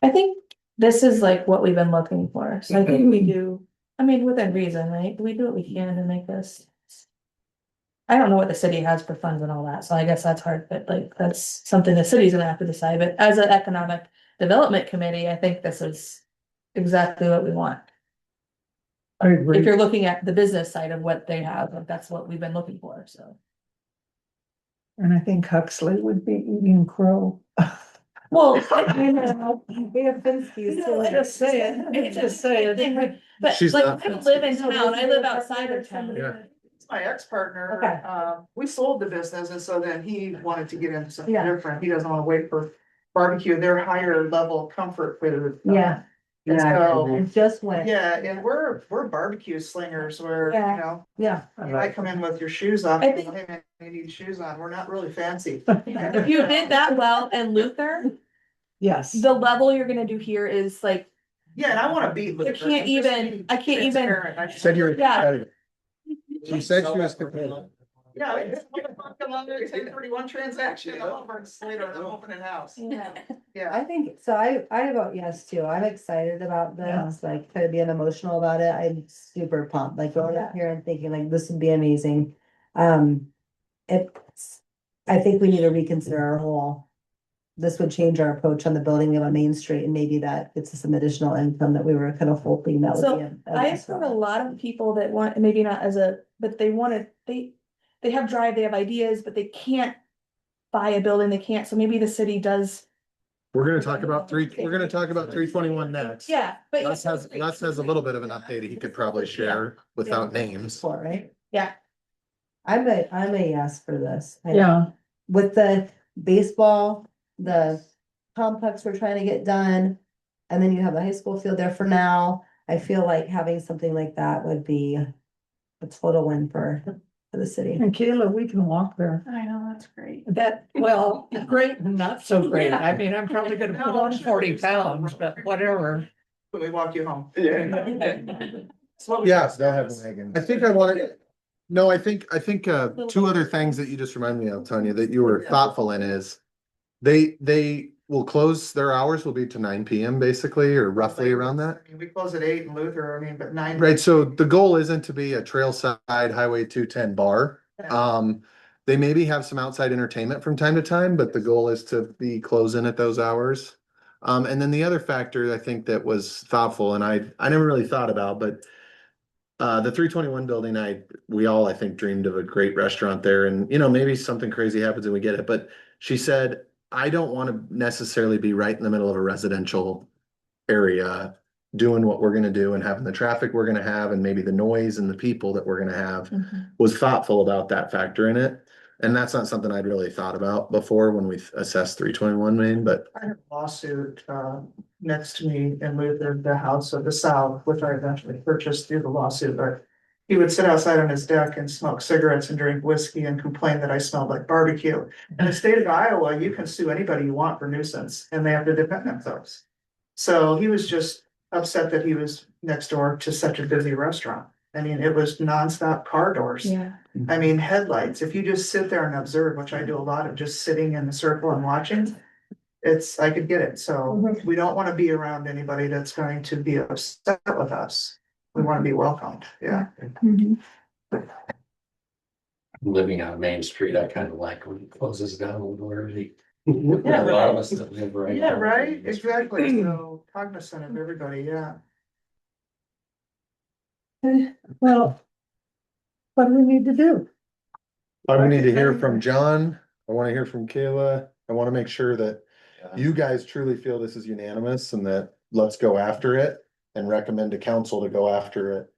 Speaker 5: I think this is like what we've been looking for, so I think we do, I mean, within reason, right? We do what we can to make this. I don't know what the city has for funds and all that, so I guess that's hard, but like, that's something the city's gonna have to decide, but as an economic development committee, I think this is exactly what we want.
Speaker 11: I agree.
Speaker 5: If you're looking at the business side of what they have, like, that's what we've been looking for, so.
Speaker 11: And I think Huxley would be eating crow.
Speaker 5: Well,
Speaker 2: You know, we have Finsky's too.
Speaker 11: Just saying.
Speaker 5: But
Speaker 1: She's
Speaker 5: like,
Speaker 1: not
Speaker 5: I don't live in town, I live outside of town.
Speaker 1: Yeah.
Speaker 8: My ex-partner,
Speaker 2: Okay.
Speaker 8: we sold the business and so then he wanted to get into something
Speaker 2: Yeah.
Speaker 8: different. He doesn't wanna wait for barbecue, they're higher level comfort food.
Speaker 2: Yeah.
Speaker 8: And so,
Speaker 2: It just went.
Speaker 8: yeah, and we're barbecue slingers where, you
Speaker 5: Yeah.
Speaker 8: know,
Speaker 2: Yeah.
Speaker 8: you might come in with your shoes off.
Speaker 5: I
Speaker 8: and
Speaker 5: think-
Speaker 8: go, "Hey, man, you need shoes on. We're not really fancy.
Speaker 5: If you did that well in Luther,
Speaker 11: Yes.
Speaker 5: the level you're gonna do here is like,
Speaker 8: Yeah, and I wanna beat. Luther.
Speaker 5: can't
Speaker 8: I'm just
Speaker 5: even-
Speaker 8: being
Speaker 5: I can't even-
Speaker 8: transparent. I
Speaker 1: Said you're.
Speaker 5: Yeah.
Speaker 1: She said she was competitive.
Speaker 8: Yeah, it's like a fucking 1031 transaction, all over in Slater, I'm opening house.
Speaker 5: yeah.
Speaker 8: Yeah.
Speaker 2: I think, so I vote yes too. I'm excited about this, like, kind of being emotional about it. I'm super pumped, like going up here and thinking like this would be amazing. It's, I think we need to reconsider our whole. This would change our approach on the building of a Main Street and maybe that gets us some additional income that we were kind of hoping that would
Speaker 5: So,
Speaker 2: be. a
Speaker 5: I've heard a lot of people that want, maybe not as a, but they wanna, they have drive, they have ideas, but they can't buy a building, they can't, so maybe the city does.
Speaker 1: We're gonna talk about 321 next.
Speaker 5: Yeah, but.
Speaker 1: Les has a little bit of an update he could probably share without names.
Speaker 2: For, right?
Speaker 5: Yeah.
Speaker 2: I'm a yes for this.
Speaker 11: Yeah.
Speaker 2: With the baseball, the complex we're trying to get done. And then you have the high school field there for now. I feel like having something like that would be a total win for the city.
Speaker 11: And Kayla, we can walk there.
Speaker 5: I know, that's great.
Speaker 11: That, well, great and not so great. I mean, I'm probably gonna put on 40 pounds, but whatever.
Speaker 8: When we walk you home.
Speaker 1: Yes,
Speaker 3: They'll have wagons.
Speaker 1: I think I wanted, no, I think, two other things that you just reminded me of, Tanya, that you were thoughtful in is. They will close, their hours will be to 9 PM basically, or roughly around that.
Speaker 8: I mean, we close at 8 in Luther, I mean, but 9.
Speaker 1: Right, so the goal isn't to be a trail side Highway 210 bar. They maybe have some outside entertainment from time to time, but the goal is to be closing at those hours. And then the other factor I think that was thoughtful and I never really thought about, but the 321 building, we all, I think, dreamed of a great restaurant there and, you know, maybe something crazy happens and we get it, but she said, I don't want to necessarily be right in the middle of a residential area doing what we're gonna do and having the traffic we're gonna have and maybe the noise and the people that we're gonna have. Was thoughtful about that factor in it. And that's not something I'd really thought about before when we assessed 321 Main, but
Speaker 8: I have a lawsuit, next to me and moved in the house of the south, which I eventually purchased through the lawsuit, but. He would sit outside on his deck and smoke cigarettes and drink whiskey and complain that I smelled like barbecue. In the state of Iowa, you can sue anybody you want for nuisance and they have to defend themselves. So he was just upset that he was next door to such a busy restaurant. I mean, it was nonstop car doors.
Speaker 5: Yeah.
Speaker 8: I mean, headlights, if you just sit there and observe, which I do a lot of just sitting in the circle and watching. I could get it, so we don't wanna be around anybody that's going to be upset with us. We wanna be welcomed, yeah.
Speaker 6: Living on Main Street, I kind of like when it closes down a little early. A lot of us that live right.
Speaker 8: Yeah,
Speaker 6: on
Speaker 8: right,
Speaker 6: Main Street.
Speaker 8: exactly, so cognizant of everybody, yeah.
Speaker 11: Well, what do we need to do?
Speaker 1: I need to hear from John. I want to hear from Kayla. I want to make sure that you guys truly feel this is unanimous and that let's go after it and recommend to council to go after it.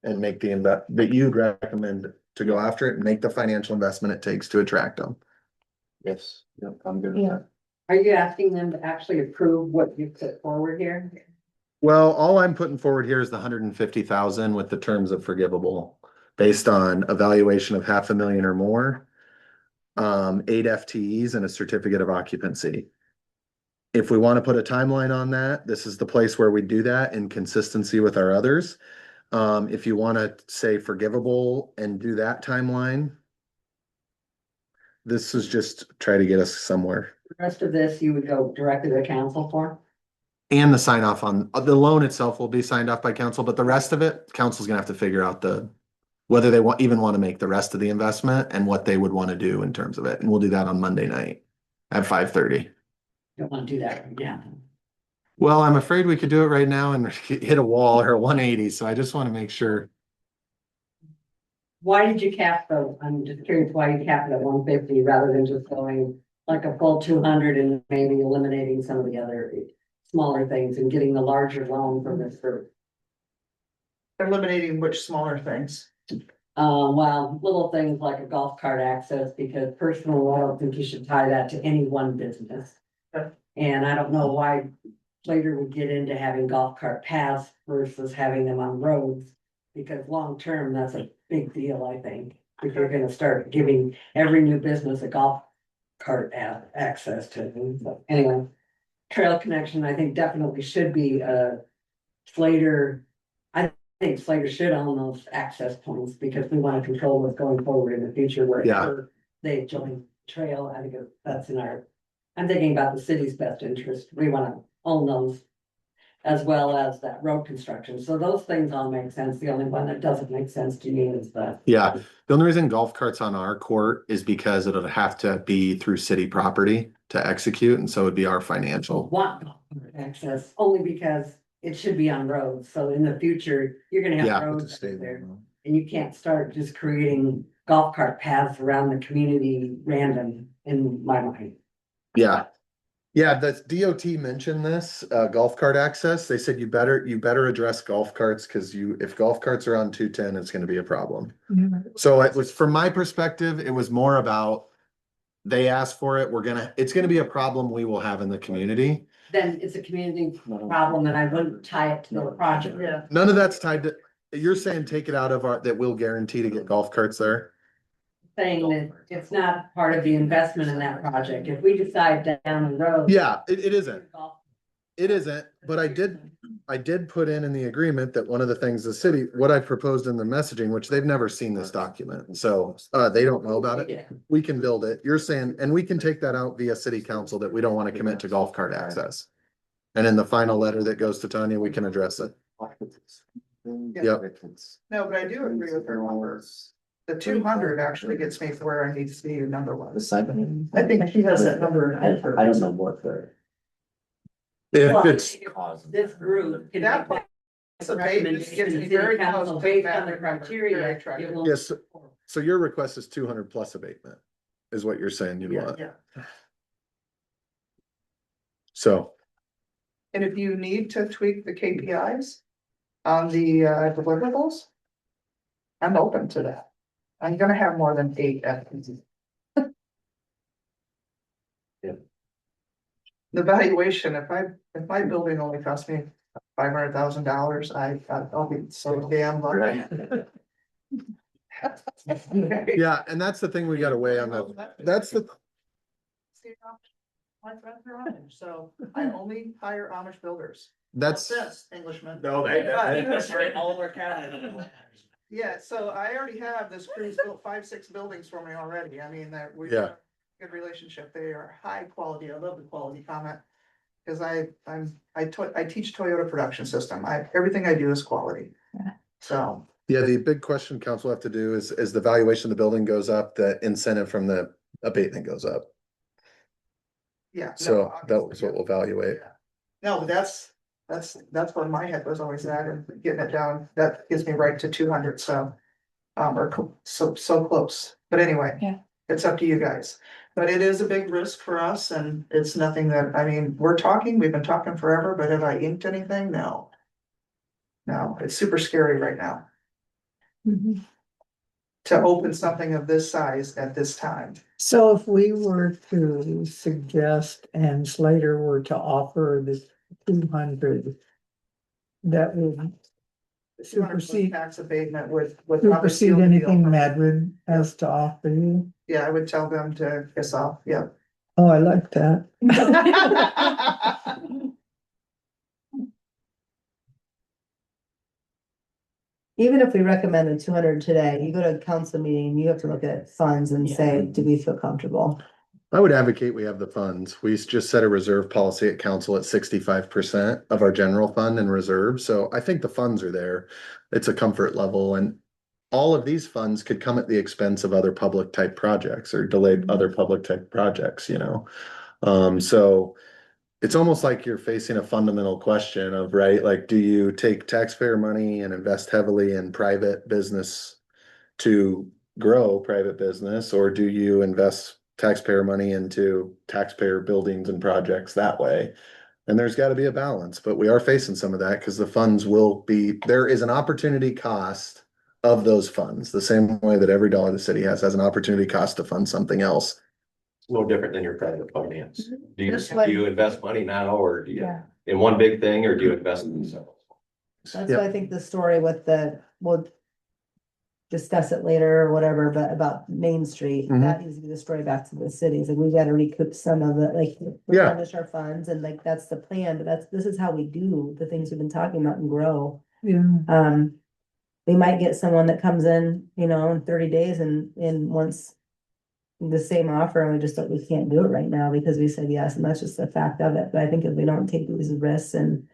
Speaker 1: And make that you'd recommend to go after it and make the financial investment it takes to attract them.
Speaker 3: Yes, yep, I'm good
Speaker 2: with Yeah.
Speaker 7: Are you asking them to actually approve what you put forward here?
Speaker 1: Well, all I'm putting forward here is the 150,000 with the terms of forgivable. Based on evaluation of $500,000 or more. 8 FTEs and a certificate of occupancy. If we want to put a timeline on that, this is the place where we do that in consistency with our others. If you want to say forgivable and do that timeline. This is just try to get us somewhere.
Speaker 7: The rest of this, you would go directly to the council for?
Speaker 1: And the sign off on, the loan itself will be signed off by council, but the rest of it, council's gonna have to figure out whether they even want to make the rest of the investment and what they would want to do in terms of it. And we'll do that on Monday night at 5:30.
Speaker 7: Don't want to do that right now.
Speaker 1: Well, I'm afraid we could do it right now and hit a wall or a 180, so I just want to make sure.
Speaker 7: Why did you cap though? I'm just curious why you capped it at 150 rather than just going like a full 200 and maybe eliminating some of the other smaller things and getting the larger loan from this group.
Speaker 8: Eliminating which smaller things.
Speaker 7: Well, little things like a golf cart access, because personally, I don't think you should tie that to any one business. And I don't know why later we get into having golf cart paths versus having them on roads. Because long-term, that's a big deal, I think, if you're gonna start giving every new business a golf cart access to them. So anyway, trail connection, I think definitely should be Slater. I think Slater should own those access points because we want to control what's going forward in the future where
Speaker 1: Yeah.
Speaker 7: they join trail. I think that's I'm thinking about the city's best interest. We want to own those as well as that road construction. So those things all make sense. The only one that doesn't make sense to me is
Speaker 1: Yeah, the only reason golf carts on our court is because it'll have to be through city property to execute, and so it'd be our financial.
Speaker 7: want golf cart access only because it should be on roads. So in the future, you're gonna
Speaker 1: Yeah.
Speaker 7: have roads out there. And you can't start just creating golf cart paths around the community random in my mind.
Speaker 1: Yeah. Yeah, the DOT mentioned this, golf cart access. They said you better address golf carts because if golf carts are on 210, it's gonna be a problem. So it was, from my perspective, it was more about. They asked for it, it's gonna be a problem we will have in the community.
Speaker 7: Then it's a community problem and I wouldn't tie it to the project.
Speaker 8: Yeah.
Speaker 1: None of that's tied to, you're saying take it out of that we'll guarantee to get golf carts there?
Speaker 7: Saying that it's not part of the investment in that project. If we decide down the road.
Speaker 1: Yeah, it isn't. It isn't, but I did put in the agreement that one of the things the city, what I proposed in the messaging, which they've never seen this document, so they don't know about it.
Speaker 7: Yeah.
Speaker 1: We can build it. You're saying, and we can take that out via city council that we don't want to commit to golf cart access. And in the final letter that goes to Tanya, we can address it. Yep.
Speaker 8: No, but I do agree with her numbers. The 200 actually gets me to where I need to be number one.
Speaker 13: I
Speaker 8: I think she has that number.
Speaker 13: don't know what the.
Speaker 1: If
Speaker 7: Well,
Speaker 1: it's,
Speaker 7: This group can
Speaker 8: That
Speaker 7: make
Speaker 8: It's a bait, this gets me very close. to
Speaker 7: based on the
Speaker 8: that.
Speaker 7: criteria.
Speaker 8: Very
Speaker 7: it
Speaker 8: attractive.
Speaker 7: will-
Speaker 1: yes, so your request is 200 plus abatement, is what you're saying you'd want.
Speaker 8: Yeah,
Speaker 1: So,
Speaker 8: and if you need to tweak the KPIs on the deliverables, I'm open to that. I'm gonna have more than 8 FTZ.
Speaker 6: Yeah.
Speaker 8: The valuation, if my building only cost me $500,000, I'll be so damn lucky.
Speaker 1: yeah, and that's the thing we gotta weigh on that's the,
Speaker 8: So I only hire Amish builders.
Speaker 1: that's,
Speaker 8: This Englishman.
Speaker 10: No,
Speaker 8: All of our county. Yeah, so I already have this crew's built 5, 6 buildings for me already. I mean, that we.
Speaker 1: Yeah.
Speaker 8: Good relationship. They are high quality. I love the quality comment. Cause I teach Toyota production system. Everything I do is quality.
Speaker 5: Yeah.
Speaker 8: So,
Speaker 1: yeah, the big question council have to do is the valuation of the building goes up, the incentive from the abatement goes up.
Speaker 8: yeah. no,
Speaker 1: So that
Speaker 8: obviously,
Speaker 1: was what we'll evaluate.
Speaker 8: yeah. No, but that's where my head was always at, and getting it down, that gives me right to 200, so. So close, but anyway.
Speaker 5: Yeah.
Speaker 8: It's up to you guys, but it is a big risk for us, and it's nothing that, I mean, we've been talking forever, but have I inked anything? No. No, it's super scary right now to open something of this size at this time.
Speaker 11: So if we were to suggest and Slater were to offer the 200, that would
Speaker 8: 200 plus
Speaker 11: supersede,
Speaker 8: tax abatement with.
Speaker 11: supersede anything Madrid has to offer you?
Speaker 8: Yeah, I would tell them to piss off, yeah.
Speaker 11: Oh, I like that.
Speaker 2: Even if we recommended 200 today, you go to a council meeting, you have to look at funds and say, do we feel comfortable?
Speaker 1: I would advocate we have the funds. We just set a reserve policy at council at 65% of our general fund and reserve. So I think the funds are there. It's a comfort level, and all of these funds could come at the expense of other public type projects or delay other public type projects, you know? So it's almost like you're facing a fundamental question of, right, like, do you take taxpayer money and invest heavily in private business to grow private business, or do you invest taxpayer money into taxpayer buildings and projects that way? And there's got to be a balance, but we are facing some of that because the funds will be, there is an opportunity cost of those funds, the same way that every dollar the city has an opportunity cost to fund something else.
Speaker 12: No different than your private finance. Do you,
Speaker 2: That's why-
Speaker 12: do you invest money now, or do you,
Speaker 2: Yeah.
Speaker 12: in one big thing, or do you invest in several?
Speaker 2: That's
Speaker 1: Yep.
Speaker 2: why I think the story with we'll discuss it later or whatever, but about Main Street,
Speaker 1: Mhm.
Speaker 2: that needs to be the story back to the cities, like we gotta recoup some of it, like.
Speaker 1: Yeah.
Speaker 2: Replenish our funds, and like, that's the plan, but this is how we do the things we've been talking about and grow.
Speaker 11: Yeah.
Speaker 2: We might get someone that comes in, in 30 days and wants the same offer, and we can't do it right now because we said yes, and that's just a fact of it. But I think if we don't take these risks and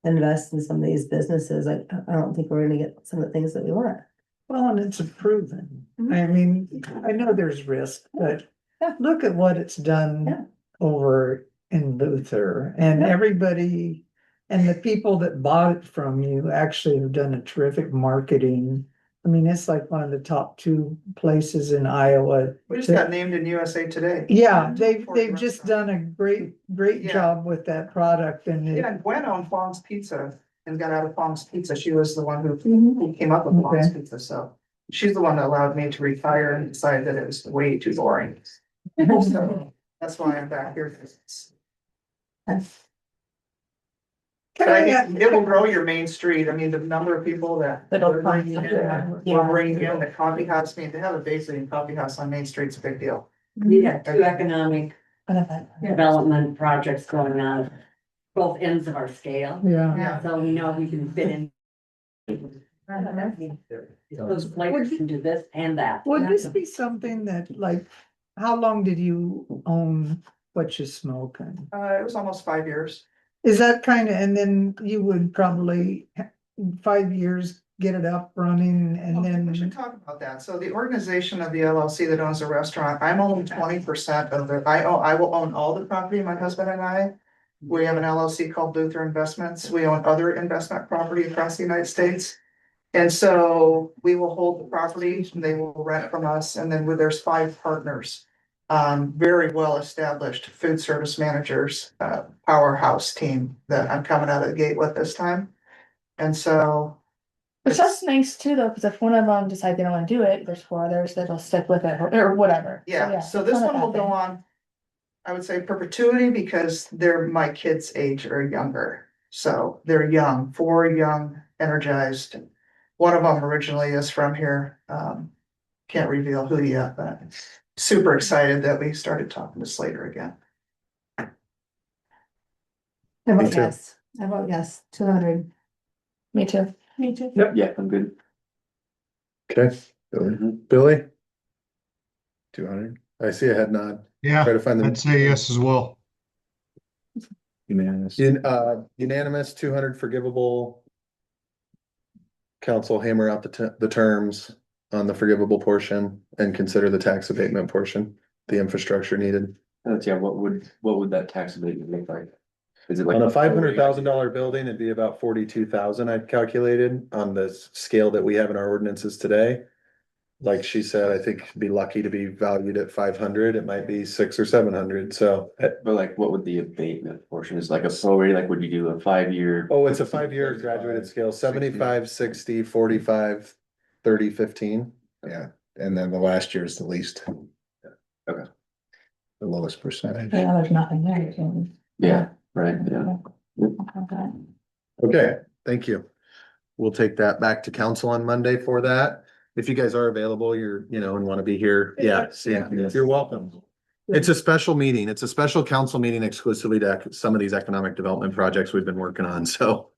Speaker 2: invest in some of these businesses, I don't think we're gonna get some of the things that we want.
Speaker 11: Well, and it's proven.
Speaker 2: Mhm.
Speaker 11: I mean, I know there's risk, but
Speaker 2: Yeah.
Speaker 11: look at what it's done
Speaker 2: Yeah.
Speaker 11: over in Luther, and
Speaker 2: Yeah.
Speaker 11: everybody. And the people that bought it from you actually have done a terrific marketing. I mean, it's like one of the top 2 places in Iowa.
Speaker 8: We just got named in USA Today.
Speaker 11: Yeah, they've
Speaker 8: Forty
Speaker 11: just
Speaker 8: restaurant.
Speaker 11: done a great
Speaker 8: Yeah.
Speaker 11: job with that product, and
Speaker 8: Yeah,
Speaker 11: it,
Speaker 8: and Gwen owned Fong's Pizza and got out of Fong's Pizza. She was the one who came up with Fong's
Speaker 11: Okay.
Speaker 8: Pizza, so. She's the one that allowed me to retire and decide that it was way too boring. So that's why I'm back here. But I think it will grow your main street. I mean, the number of people that.
Speaker 2: That'll
Speaker 8: we're bringing in,
Speaker 2: come.
Speaker 8: We're bringing in the coffee house, I mean, to have a bakery and coffee house on Main Street's a big deal.
Speaker 7: We have 2 economic development projects going on, both ends of our scale.
Speaker 11: yeah.
Speaker 7: So we know we can fit in. Those players can do this and that.
Speaker 11: Would this be something that, like, how long did you own What You Smoking?
Speaker 8: It was almost 5 years.
Speaker 11: Is that kind of, and then you would probably 5 years get it up running and
Speaker 8: Okay, we should
Speaker 11: then,
Speaker 8: talk about that. So the organization of the LLC that owns the restaurant, I'm only 20% of the, I will own all the property, my husband and I. We have an LLC called Luther Investments. We own other investment property across the United States. And so we will hold the property, they will rent from us, and then there's 5 partners. Very well-established food service managers, powerhouse team that I'm coming out of the gate with this time. And so.
Speaker 5: Which that's nice too, though, because if one of them decides they don't wanna do it, there's 4 others that'll stick with it or whatever.
Speaker 8: Yeah, so this
Speaker 5: it's not
Speaker 8: one
Speaker 5: a
Speaker 8: will
Speaker 5: bad
Speaker 8: go
Speaker 5: thing.
Speaker 8: on, I would say perpetuity because they're my kids' age or younger. So they're young, 4 young, energized. One of them originally is from here. Can't reveal who yet, but super excited that we started talking to Slater again.
Speaker 2: I
Speaker 1: Me
Speaker 2: vote
Speaker 1: too.
Speaker 2: yes, I vote yes, 200.
Speaker 5: Me too. Me too.
Speaker 12: Yep, yeah, I'm good.
Speaker 1: Okay, Billy,
Speaker 3: 200.
Speaker 1: I see a head nod.
Speaker 4: Yeah,
Speaker 1: Try to find
Speaker 4: I'd say yes as well.
Speaker 3: Unanimous.
Speaker 1: Unanimous, 200 forgivable. Council hammer out the terms on the forgivable portion and consider the tax abatement portion, the infrastructure needed.
Speaker 12: Yeah, what would that tax abatement look like? Is it like?
Speaker 1: On a $500,000 building, it'd be about 42,000 I've calculated on the scale that we have in our ordinances today. Like she said, I think be lucky to be valued at 500, it might be 600 or 700, so.
Speaker 12: But like, what would the abatement portion is like a prorated, like would you do a 5-year?
Speaker 1: Oh, it's a 5-year graduated scale, 75, 60, 45, 30, 15.
Speaker 3: Yeah, and then the last year is the least.
Speaker 12: Okay.
Speaker 3: The lowest percentage.
Speaker 5: Yeah, there's nothing there. so-
Speaker 12: Yeah, right, yeah.
Speaker 5: Okay.
Speaker 1: Okay, thank you. We'll take that back to council on Monday for that. If you guys are available, and want to be here, you're welcome. It's a special meeting. It's a special council meeting exclusively to some of these economic development projects we've been working on, so.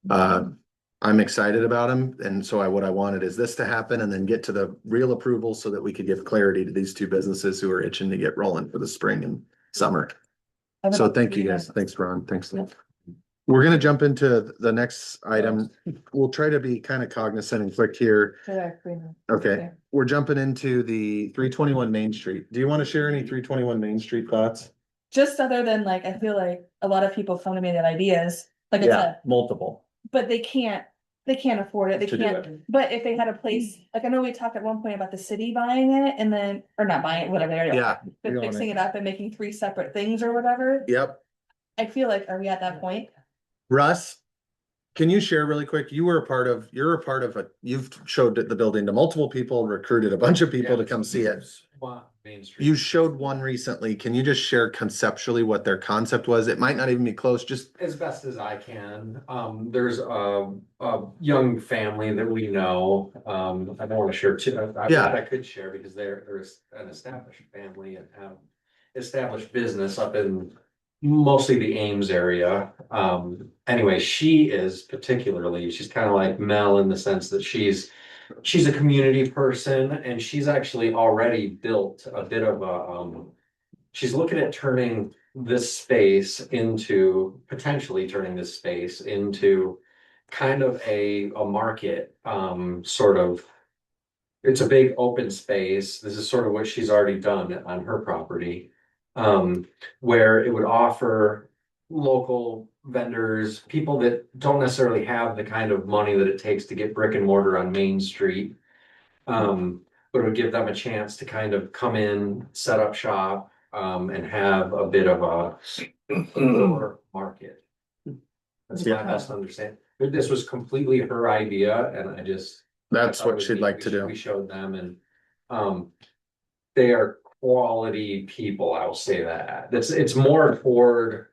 Speaker 1: I'm excited about them, and so what I wanted is this to happen and then get to the real approval so that we could give clarity to these 2 businesses who are itching to get rolling for the spring and summer. So thank you guys. Thanks, Ron. Thanks.
Speaker 5: Yep.
Speaker 1: We're gonna jump into the next item. We'll try to be kind of cognizant and quick here. Okay, we're jumping into the 321 Main Street. Do you want to share any 321 Main Street thoughts?
Speaker 5: Just other than like, I feel like a lot of people come to me with ideas, like I
Speaker 1: Yeah,
Speaker 5: said,
Speaker 1: multiple.
Speaker 5: but they can't afford it, they
Speaker 1: To do
Speaker 5: can't.
Speaker 1: it.
Speaker 5: But if they had a place, like I know we talked at one point about the city buying it and then, or not buying it, whatever.
Speaker 1: Yeah.
Speaker 5: But
Speaker 1: we own
Speaker 5: fixing
Speaker 1: it.
Speaker 5: it up and making 3 separate things or whatever.
Speaker 1: Yep.
Speaker 5: I feel like, are we at that point?
Speaker 1: Russ, can you share really quick? You're a part of you've showed the building to multiple people, recruited a bunch of people to come see it.
Speaker 6: Main Street.
Speaker 1: You showed one recently. Can you just share conceptually what their concept was? It might not even be close, just.
Speaker 6: As best as I can, there's a young family that we know, I don't wanna share too, I could share because there's an established family and have established business up in mostly the Ames area. Anyway, she is particularly, she's kind of like Mel in the sense that she's a community person and she's actually already built a bit of a, she's looking at turning this space into, potentially turning this space into kind of a market, sort of. It's a big open space. This is sort of what she's already done on her property. Where it would offer local vendors, people that don't necessarily have the kind of money that it takes to get brick and mortar on Main Street. But it would give them a chance to kind of come in, set up shop, and have a bit of a market. That's my best understanding. This was completely her idea and I just.
Speaker 1: That's
Speaker 6: I thought it
Speaker 1: what
Speaker 6: would
Speaker 1: she'd
Speaker 6: be-
Speaker 1: like to do.
Speaker 6: We showed them and, they are quality people, I will say that. It's more toward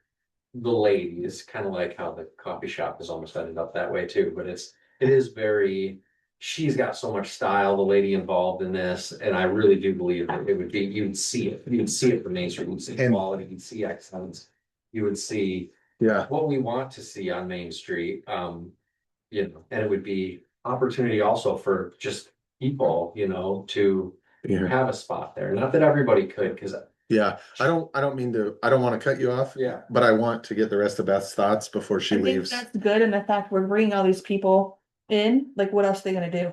Speaker 6: the ladies, kind of like how the coffee shop has almost ended up that way too, but it is very, she's got so much style, the lady involved in this, and I really do believe that it would be, you'd see it from Main Street, you'd see
Speaker 1: And-
Speaker 6: quality, you'd see excellence. You would see
Speaker 1: Yeah.
Speaker 6: what we want to see on Main Street, and it would be opportunity also for just people, to
Speaker 1: Yeah.
Speaker 6: have a spot there. Not that everybody could, because
Speaker 1: Yeah. I don't want to cut you off,
Speaker 6: yeah,
Speaker 1: but I want to get the rest of Beth's thoughts before she
Speaker 5: I think
Speaker 1: leaves.
Speaker 5: that's good, and the fact we're bringing all these people in, like what else are they gonna do?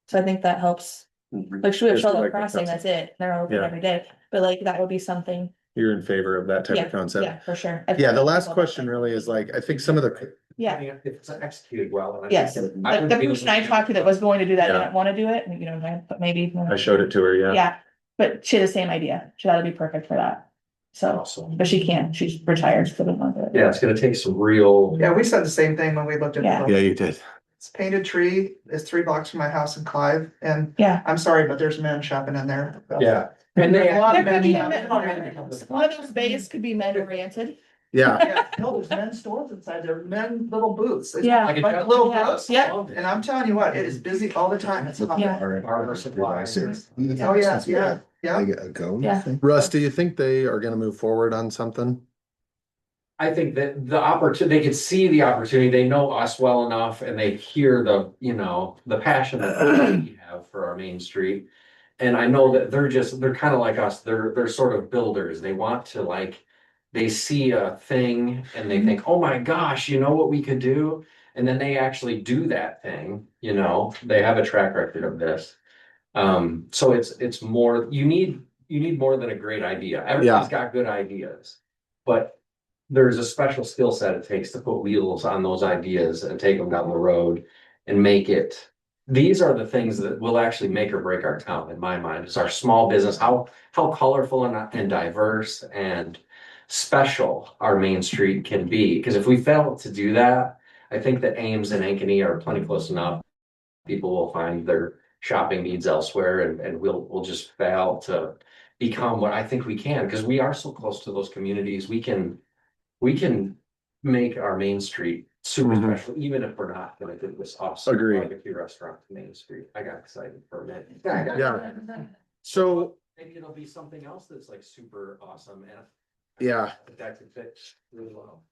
Speaker 5: So I think that helps, like, should we have Charlotte Crossing, that's it, they're open
Speaker 1: Yeah.
Speaker 5: every day, but like, that would be something,
Speaker 1: You're in favor of that type
Speaker 5: yeah,
Speaker 1: of concept?
Speaker 5: yeah, for sure.
Speaker 1: Yeah, the last question really is like, I think some of the,
Speaker 5: Yeah,
Speaker 6: If it's executed well. then I think
Speaker 5: yes,
Speaker 6: that- I
Speaker 5: the
Speaker 6: wouldn't be
Speaker 5: person
Speaker 6: able
Speaker 5: I
Speaker 6: to-
Speaker 5: talked to that was going to do that,
Speaker 1: Yeah.
Speaker 5: didn't wanna do it, you know, but maybe.
Speaker 1: I showed it to her, yeah.
Speaker 5: Yeah, but she had the same idea, she thought it'd be perfect for that, so,
Speaker 6: Awesome.
Speaker 5: but she can't, she's retired, so doesn't want to do it.
Speaker 6: Yeah, it's gonna take some real.
Speaker 8: Yeah, we said the same thing when we looked at
Speaker 5: Yeah.
Speaker 8: the.
Speaker 1: Yeah, you did.
Speaker 8: It's painted tree, it's 3 blocks from my house in Clive, and
Speaker 5: Yeah.
Speaker 8: I'm sorry, but there's men shopping in there.
Speaker 6: Yeah. And they.
Speaker 8: A lot
Speaker 5: There
Speaker 8: of
Speaker 5: could
Speaker 8: men
Speaker 5: be
Speaker 8: shop-
Speaker 5: one of those bays could be men oriented.
Speaker 1: Yeah,
Speaker 8: Yeah, no, there's men's stores inside there, men little booths. It's
Speaker 5: Yeah.
Speaker 6: Like a
Speaker 8: Like little
Speaker 5: Yeah.
Speaker 8: booths.
Speaker 5: Yeah.
Speaker 8: And I'm telling you what, it is busy all the time. It's hot.
Speaker 5: Yeah.
Speaker 6: Barber supplies.
Speaker 8: Oh, yeah, yeah, yeah.
Speaker 3: A go.
Speaker 5: Yeah.
Speaker 1: Russ, do you think they are gonna move forward on something?
Speaker 6: I think that the opportunity, they could see the opportunity, they know us well enough and they hear the, you know, the passion that we have for our main street. And I know that they're kind of like us, they're sort of builders, they want to like, they see a thing and they think, oh my gosh, you know what we could do? And then they actually do that thing, you know, they have a track record of this. So it's more, you need more than a great idea, everybody's got good ideas. But there's a special skill set it takes to put wheels on those ideas and take them down the road and make it. These are the things that will actually make or break our town, in my mind, is our small business, how colorful and diverse and special our main street can be. Because if we fail to do that, I think that Ames and Ankeny are plenty close enough. People will find their shopping needs elsewhere and we'll just fail to become what I think we can, because we are so close to those communities. We can make our main street super
Speaker 1: Mhm.
Speaker 6: special, even if we're not gonna do this awesome
Speaker 1: Agreed.
Speaker 6: barbecue restaurant to Main Street. I got excited for a minute.
Speaker 1: Yeah. So,
Speaker 6: Maybe it'll be something else that's like super awesome and.
Speaker 1: Yeah.
Speaker 6: That could fit really well.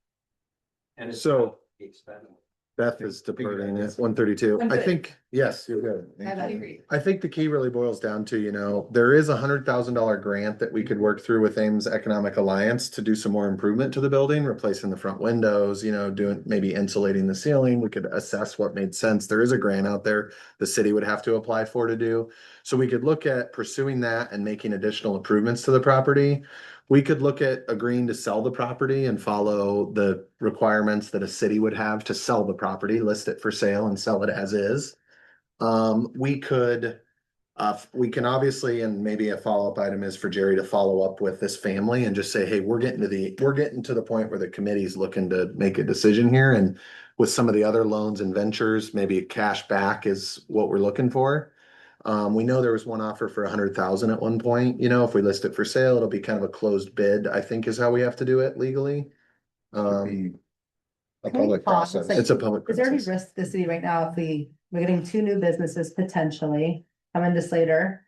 Speaker 6: And it's.
Speaker 1: So-
Speaker 6: not expensive.
Speaker 1: Beth is departing at 1:32.
Speaker 5: I'm
Speaker 1: I
Speaker 5: good.
Speaker 1: think, yes, you're good.
Speaker 2: I agree.
Speaker 1: I think the key really boils down to, you know, there is $100,000 grant that we could work through with Ames Economic Alliance to do some more improvement to the building, replacing the front windows, you know, doing, maybe insulating the ceiling. We could assess what made sense. There is a grant out there the city would have to apply for to do. So we could look at pursuing that and making additional improvements to the property. We could look at agreeing to sell the property and follow the requirements that a city would have to sell the property, list it for sale and sell it as is. We could, we can obviously, and maybe a follow-up item is for Jerry to follow up with this family and just say, hey, we're getting to the point where the committee's looking to make a decision here. And with some of the other loans and ventures, maybe cash back is what we're looking for. We know there was one offer for 100,000 at one point, you know, if we list it for sale, it'll be kind of a closed bid, I think is how we have to do it legally.
Speaker 3: A
Speaker 2: Can we
Speaker 3: public
Speaker 2: pause?
Speaker 3: process.
Speaker 2: Like,
Speaker 1: It's a public
Speaker 2: Is there any
Speaker 1: process.
Speaker 2: risk to the city right now if we're getting 2 new businesses potentially coming to Slater?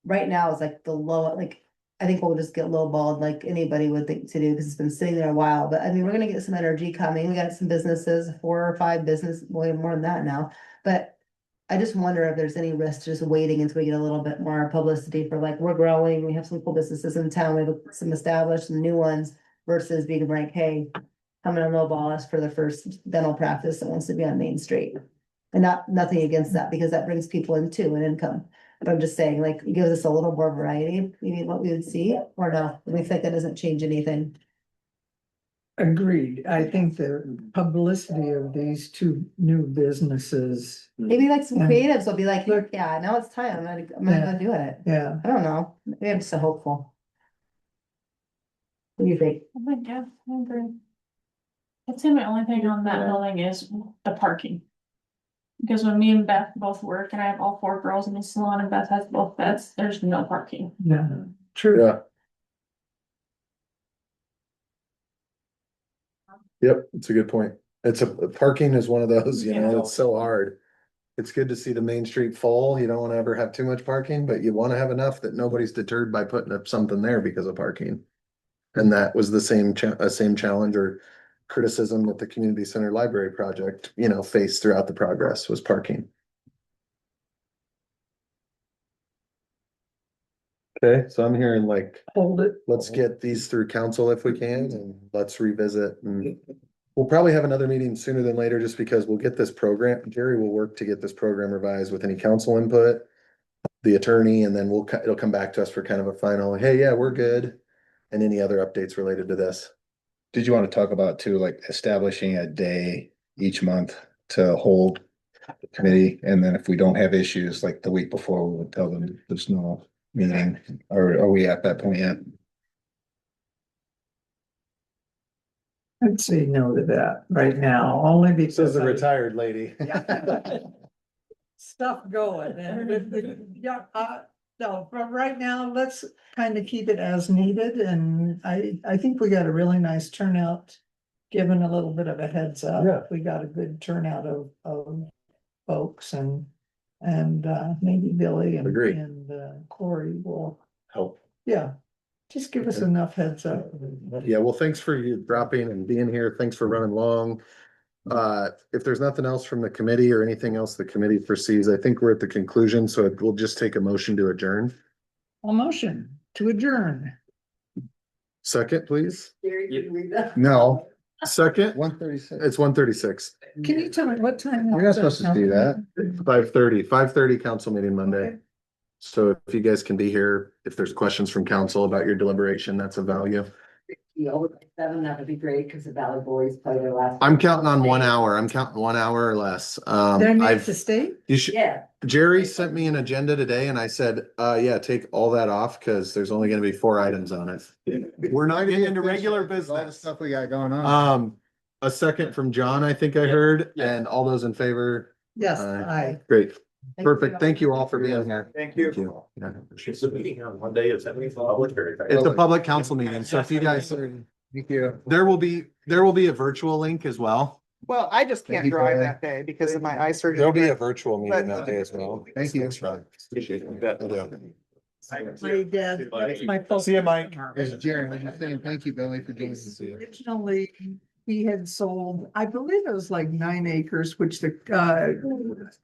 Speaker 2: Right now is like the low, like, I think we'll just get lowballed like anybody would think to do, because it's been sitting there a while, but I mean, we're gonna get some energy coming, we got some businesses, 4 or 5 business, way more than that now. But I just wonder if there's any risk to just waiting until we get a little bit more publicity for like, we're growing, we have some cool businesses in town, we have some established and new ones. Versus being like, hey, coming on lowball us for the first dental practice that wants to be on Main Street. And nothing against that, because that brings people in too, and income. But I'm just saying, like, it gives us a little more variety, maybe what we would see, or no, we think that doesn't change anything.
Speaker 11: Agreed. I think the publicity of these 2 new businesses,
Speaker 2: Maybe like some
Speaker 11: Yeah.
Speaker 2: creatives will be like,
Speaker 11: Look-
Speaker 2: yeah, now it's time, I'm gonna go do it.
Speaker 11: yeah.
Speaker 2: I don't know, maybe I'm just so hopeful. What do you think?
Speaker 13: Yeah, I agree. I'd say my only thing on that building is the parking. Because when me and Beth both work and I have all 4 girls in the salon and Beth has both beds, there's no parking.
Speaker 11: Yeah, true.
Speaker 1: Yeah. Yep, it's a good point. Parking is one of those, you know, it's so hard. It's good to see the main street full. You don't wanna ever have too much parking, but you wanna have enough that nobody's deterred by putting up something there because of parking. And that was the same challenge or criticism that the community center library project, you know, faced throughout the progress was parking. Okay, so I'm hearing like,
Speaker 11: Hold it.
Speaker 1: let's get these through council if we can, and let's revisit and We'll probably have another meeting sooner than later, just because we'll get this program, Jerry will work to get this program revised with any council input. The attorney, and then it'll come back to us for kind of a final, hey, yeah, we're good. And any other updates related to this.
Speaker 3: Did you want to talk about too, like establishing a day each month to hold the committee? And then if we don't have issues, like the week before, we would tell them there's no meeting, or are we at that point yet?
Speaker 11: I'd say no to that right now, only because.
Speaker 1: Says the
Speaker 11: I-
Speaker 1: retired lady.
Speaker 11: Stuff going and, yeah, no, but right now, let's kind of keep it as needed, and I think we got a really nice turnout. Given a little bit of a heads up.
Speaker 1: Yeah.
Speaker 11: We got a good turnout of folks and maybe Billy and
Speaker 1: Agree.
Speaker 11: Corey will,
Speaker 1: Help.
Speaker 11: yeah. Just give us enough heads up.
Speaker 1: Yeah, well, thanks for you dropping and being here. Thanks for running long. If there's nothing else from the committee or anything else the committee foresees, I think we're at the conclusion, so we'll just take a motion to adjourn.
Speaker 11: A motion to adjourn.
Speaker 1: Second, please.
Speaker 7: Gary, can you read that?
Speaker 1: No. Second,
Speaker 3: 1:36.
Speaker 1: it's 1:36,
Speaker 11: Can you tell me what time?
Speaker 3: You're not supposed to do that.
Speaker 1: 5:30 council meeting Monday.
Speaker 11: Okay.
Speaker 1: So if you guys can be here, if there's questions from council about your deliberation, that's a value.
Speaker 7: Seven, that would be great, because the Valley Boys play their last.
Speaker 1: I'm counting on 1 hour. I'm counting 1 hour or less.
Speaker 11: They're next
Speaker 1: I've,
Speaker 11: to state?
Speaker 1: you should,
Speaker 7: Yeah,
Speaker 1: Jerry sent me an agenda today and I said, yeah, take all that off because there's only gonna be 4 items on it. We're not getting into regular
Speaker 3: All the
Speaker 1: business.
Speaker 3: stuff we got going on.
Speaker 1: A second from John, I think I heard, and all those in favor,
Speaker 11: Yes,
Speaker 1: Aye.
Speaker 11: aye.
Speaker 1: great, perfect. Thank you all for being here.
Speaker 10: Thank you.
Speaker 1: Thank you. Yeah.
Speaker 12: It's a meeting on Monday, is that public or?
Speaker 1: It's a public council meeting, so if you guys,
Speaker 3: Thank you.
Speaker 1: there will be a virtual link as well.
Speaker 8: Well, I just
Speaker 3: Thank
Speaker 8: can't
Speaker 3: you,
Speaker 8: drive
Speaker 3: Billy.
Speaker 8: that day because of my eye surgery.
Speaker 1: There'll be a virtual meeting
Speaker 8: But-
Speaker 1: that day as well.
Speaker 3: Thank you.
Speaker 1: Thanks, Ron. Appreciate it.
Speaker 11: My dad, that's my focus.
Speaker 1: See you, Mike.
Speaker 3: There's Jerry, I'm just saying, thank you, Billy, for doing this.
Speaker 11: Originally, he had sold, I believe it was like 9 acres, which the elevators